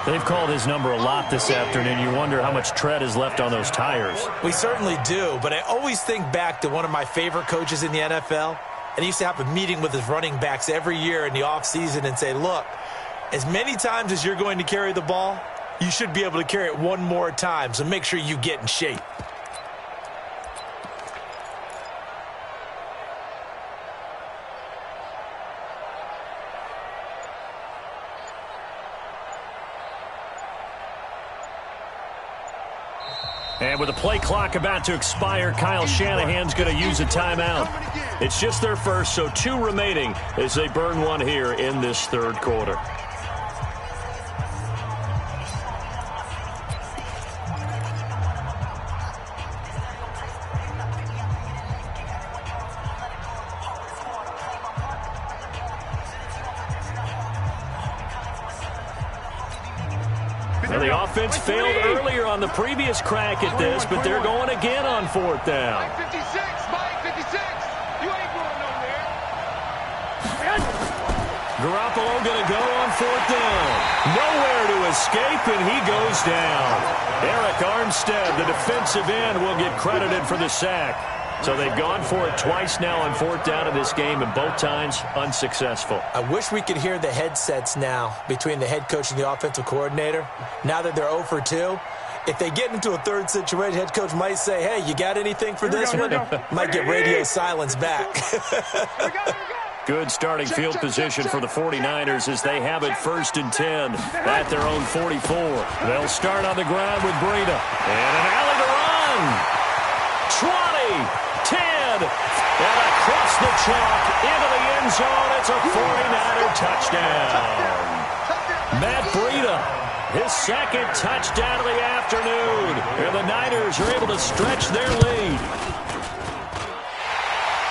They've called his number a lot this afternoon. You wonder how much tread is left on those tires. We certainly do, but I always think back to one of my favorite coaches in the NFL, and he used to have a meeting with his running backs every year in the offseason and say, look, as many times as you're going to carry the ball, you should be able to carry it one more time, so make sure you get in shape. And with the play clock about to expire, Kyle Shanahan's going to use a timeout. It's just their first, so 2 remaining as they burn one here in this 3rd quarter. Well, the offense failed earlier on the previous crack at this, but they're going again on 4th down. Mike 56. You ain't going nowhere. Garoppolo going to go on 4th down. Nowhere to escape, and he goes down. Eric Armstead, the defensive end, will get credited for the sack. So they've gone for it twice now on 4th down in this game, and both times unsuccessful. I wish we could hear the headsets now between the head coach and the offensive coordinator. Now that they're 0 for 2, if they get into a 3rd situation, head coach might say, hey, you got anything for this one? Might get radio silence back. Good starting field position for the 49ers as they have it 1st and 10 at their own 44. They'll start on the ground with Breida. And an alley to run. 20. 10, and across the chalk into the end zone. It's a 49er touchdown. Matt Breida, his 2nd touchdown of the afternoon. And the Niners are able to stretch their lead.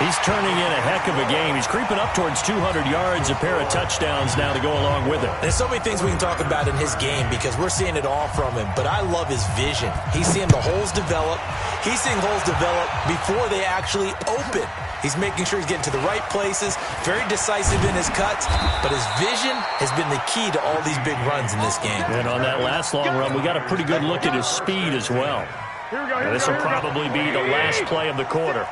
He's turning in a heck of a game. He's creeping up towards 200 yards, a pair of touchdowns now to go along with it. There's so many things we can talk about in his game because we're seeing it all from him, but I love his vision. He's seeing the holes develop. He's seeing holes develop before they actually open. He's making sure he's getting to the right places, very decisive in his cuts, but his vision has been the key to all these big runs in this game. And on that last long run, we got a pretty good look at his speed as well. This will probably be the last play of the quarter.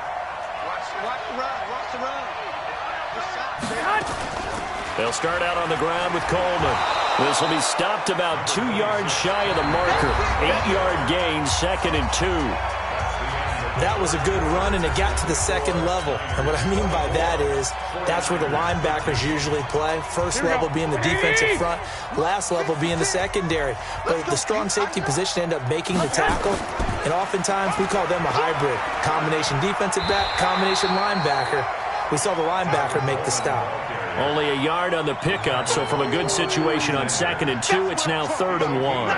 They'll start out on the ground with Coleman. This will be stopped about 2 yards shy of the marker. 8-yard gain, 2nd and 2. That was a good run, and it got to the second level. And what I mean by that is that's where the linebackers usually play. First level being the defensive front, last level being the secondary. But the strong safety position ended up making the tackle, and oftentimes we call them a hybrid. Combination defensive back, combination linebacker. We saw the linebacker make the stop. Only a yard on the pickup, so from a good situation on 2nd and 2, it's now 3rd and 1.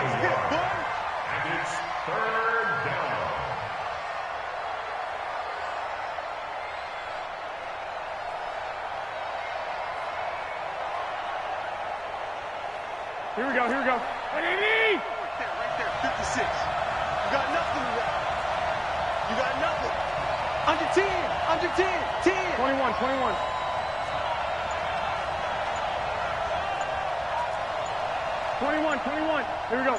Here we go, here we go. Right there, 56. You got nothing left. You got nothing. Under 10, 10. 21. Here we go.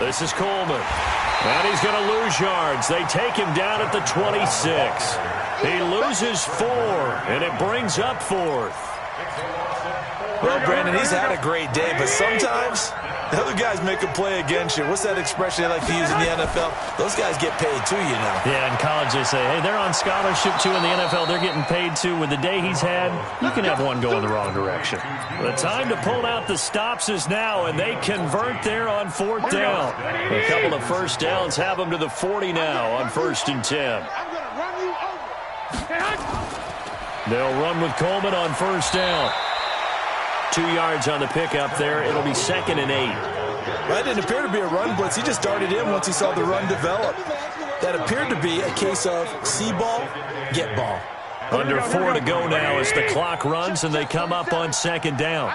This is Coleman. And he's going to lose yards. They take him down at the 26. He loses 4, and it brings up 4th. Well, Brandon, he's had a great day, but sometimes the other guys make a play against you. What's that expression they like to use in the NFL? Those guys get paid too, you know. Yeah, in college they say, hey, they're on scholarship too. In the NFL, they're getting paid too. With the day he's had, you can have one go in the wrong direction. The time to pull out the stops is now, and they convert there on 4th down. A couple of first downs have them to the 40 now on 1st and 10. I'm going to run you over. They'll run with Coleman on 1st down. 2 yards on the pickup there. It'll be 2nd and 8. That didn't appear to be a run blitz. He just darted in once he saw the run develop. That appeared to be a case of see ball, get ball. Under 4 to go now as the clock runs and they come up on 2nd down.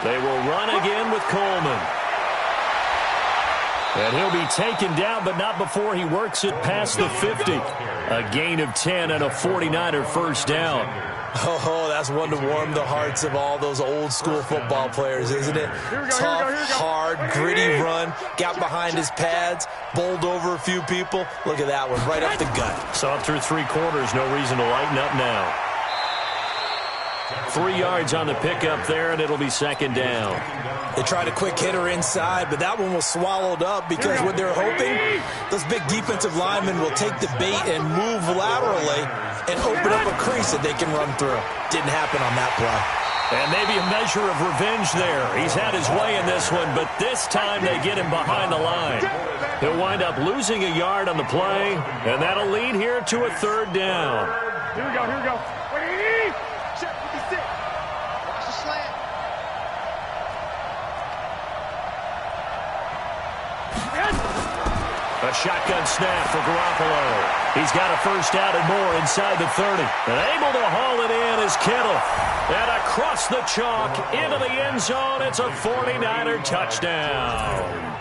They will run again with Coleman. And he'll be taken down, but not before he works it past the 50. A gain of 10 and a 49er first down. Oh, that's one to warm the hearts of all those old school football players, isn't it? Tough, hard, gritty run. Got behind his pads, bowled over a few people. Look at that one, right up the gut. Saw it through 3 quarters. No reason to lighten up now. 3 yards on the pickup there, and it'll be 2nd down. They tried a quick hitter inside, but that one was swallowed up because what they're hoping, those big defensive linemen will take the bait and move laterally and open up a crease that they can run through. Didn't happen on that play. And maybe a measure of revenge there. He's had his way in this one, but this time they get him behind the line. He'll wind up losing a yard on the play, and that'll lead here to a 3rd down. Here we go. Wait, check 56. Watch the slant. A shotgun snap for Garoppolo. He's got a first down and more inside the 30. And able to haul it in is Kittle. And across the chalk into the end zone, it's a 49er touchdown.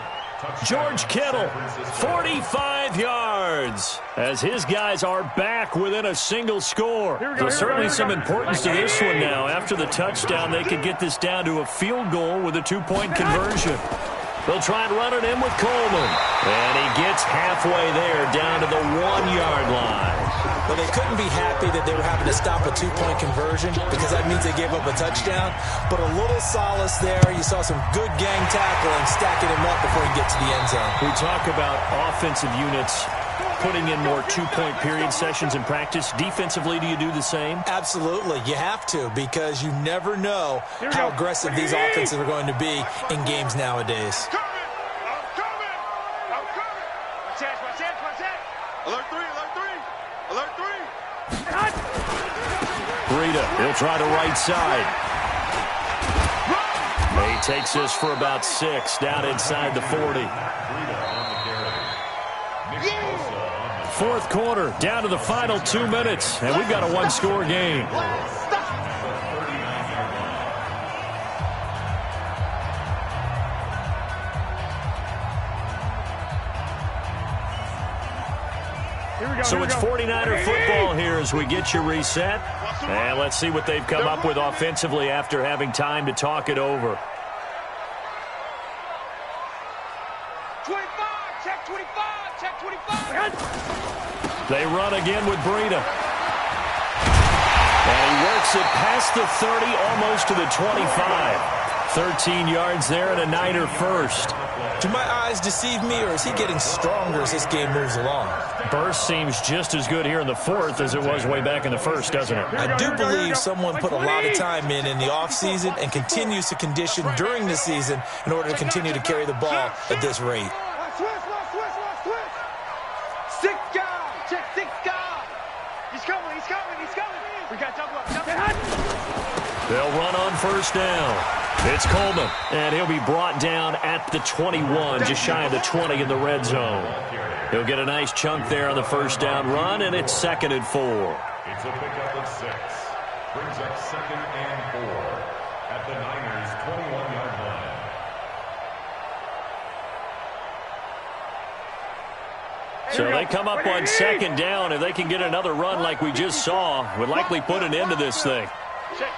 George Kittle, 45 yards, as his guys are back within a single score. There's certainly some importance to this one now. After the touchdown, they could get this down to a field goal with a 2-point conversion. They'll try and run it in with Coleman. And he gets halfway there, down to the 1-yard line. Well, they couldn't be happy that they were having to stop a 2-point conversion because that means they gave up a touchdown. But a little solace there. You saw some good gang tackling, stacking him up before he gets to the end zone. We talk about offensive units putting in more 2-point period sessions in practice. Defensively, do you do the same? Absolutely. You have to because you never know how aggressive these offenses are going to be in games nowadays. I'm coming. Watch that. Alert 3. Breida, he'll try the right side. He takes this for about 6 down inside the 40. Fourth quarter, down to the final 2 minutes, and we've got a one-score game. So it's 49er football here as we get you reset. And let's see what they've come up with offensively after having time to talk it over. 25, check 25, check 25. They run again with Breida. And he works it past the 30, almost to the 25. 13 yards there and a Niner first. Do my eyes deceive me, or is he getting stronger as this game moves along? Burst seems just as good here in the fourth as it was way back in the first, doesn't it? I do believe someone put a lot of time in the offseason and continues to condition during the season in order to continue to carry the ball at this rate. Six guys. Check 6 guys. He's coming. We got to jump up. They'll run on first down. It's Coleman, and he'll be brought down at the 21, just shy of the 20 in the red zone. He'll get a nice chunk there on the first down run, and it's 2nd and 4. It's a pickup of 6. Brings up 2nd and 4 at the Niners' 21-yard line. So they come up on 2nd down. If they can get another run like we just saw, would likely put an end to this thing. Check.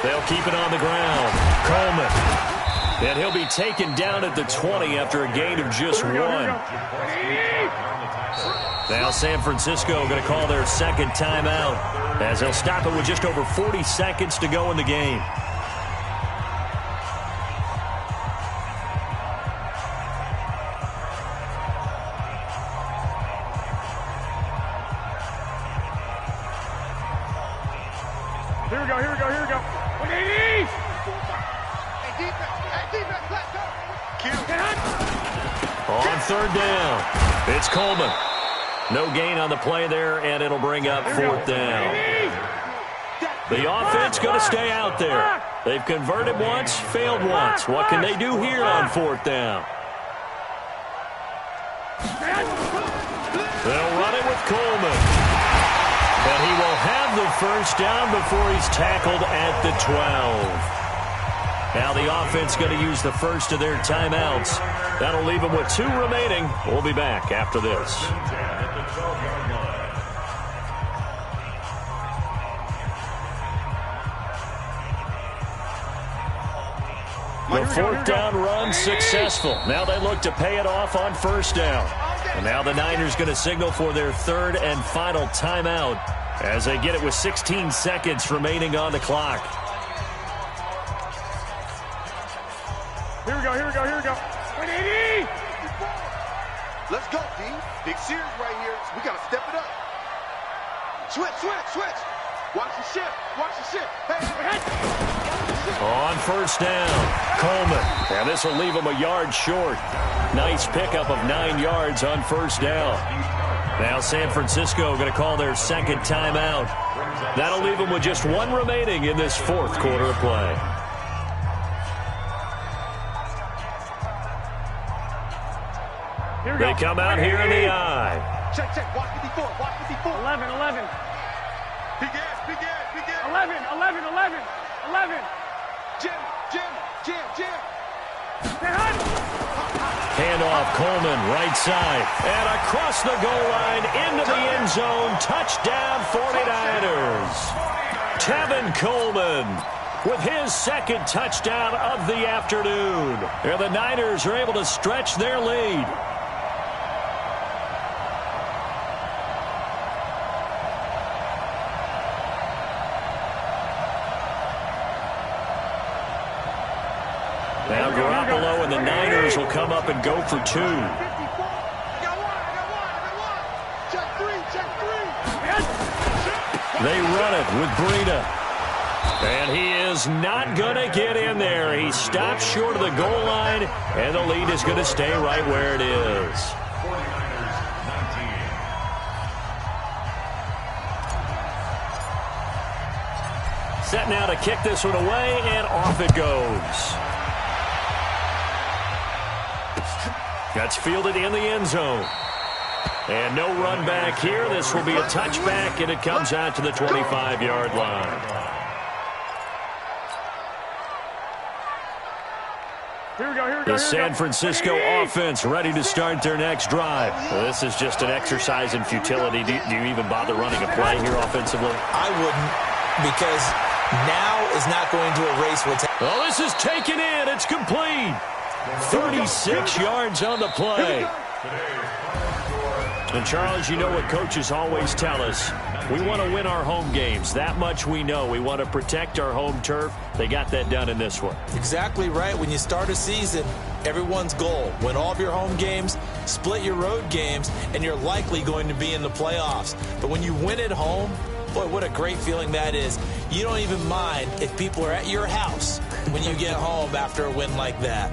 They'll keep it on the ground. Coleman. And he'll be taken down at the 20 after a gain of just 1. Now San Francisco going to call their 2nd timeout as they'll stop it with just over 40 seconds to go in the game. Here we go. 180! Hey, defense, let's go! On 3rd down, it's Coleman. No gain on the play there, and it'll bring up 4th down. The offense going to stay out there. They've converted once, failed once. What can they do here on 4th down? They'll run it with Coleman. But he will have the first down before he's tackled at the 12. Now the offense going to use the first of their timeouts. That'll leave them with 2 remaining. We'll be back after this. The 4th down run successful. Now they look to pay it off on 1st down. And now the Niners going to signal for their 3rd and final timeout as they get it with 16 seconds remaining on the clock. Here we go. 180! Let's go, D. Big series right here. We got to step it up. Switch. Watch the shift. Hey. On 1st down, Coleman. And this will leave him a yard short. Nice pickup of 9 yards on 1st down. Now San Francisco going to call their 2nd timeout. That'll leave them with just 1 remaining in this 4th quarter of play. They come out here in the eye. Check. Watch 54. 11. Big ass. 11. Jim. Handoff, Coleman, right side. And across the goal line, into the end zone. Touchdown, 49ers. Tevin Coleman with his 2nd touchdown of the afternoon. And the Niners are able to stretch their lead. Now Garoppolo and the Niners will come up and go for 2. They run it with Breida. And he is not going to get in there. He stops short of the goal line, and the lead is going to stay right where it is. set now to kick this one away, and off it goes. That's fielded in the end zone. And no run back here. This will be a touchback, and it comes out to the 25-yard line. The San Francisco offense ready to start their next drive. Well, this is just an exercise in futility. Do you even bother running a play here offensively? I wouldn't, because now is not going to erase what's happening. Well, this is taken in. It's complete. 36 yards on the play. And, Charles, you know what coaches always tell us. We want to win our home games. That much we know. We want to protect our home turf. They got that done in this one. Exactly right. When you start a season, everyone's goal, win all of your home games, split your road games, and you're likely going to be in the playoffs. But when you win at home, boy, what a great feeling that is. You don't even mind if people are at your house when you get home after a win like that.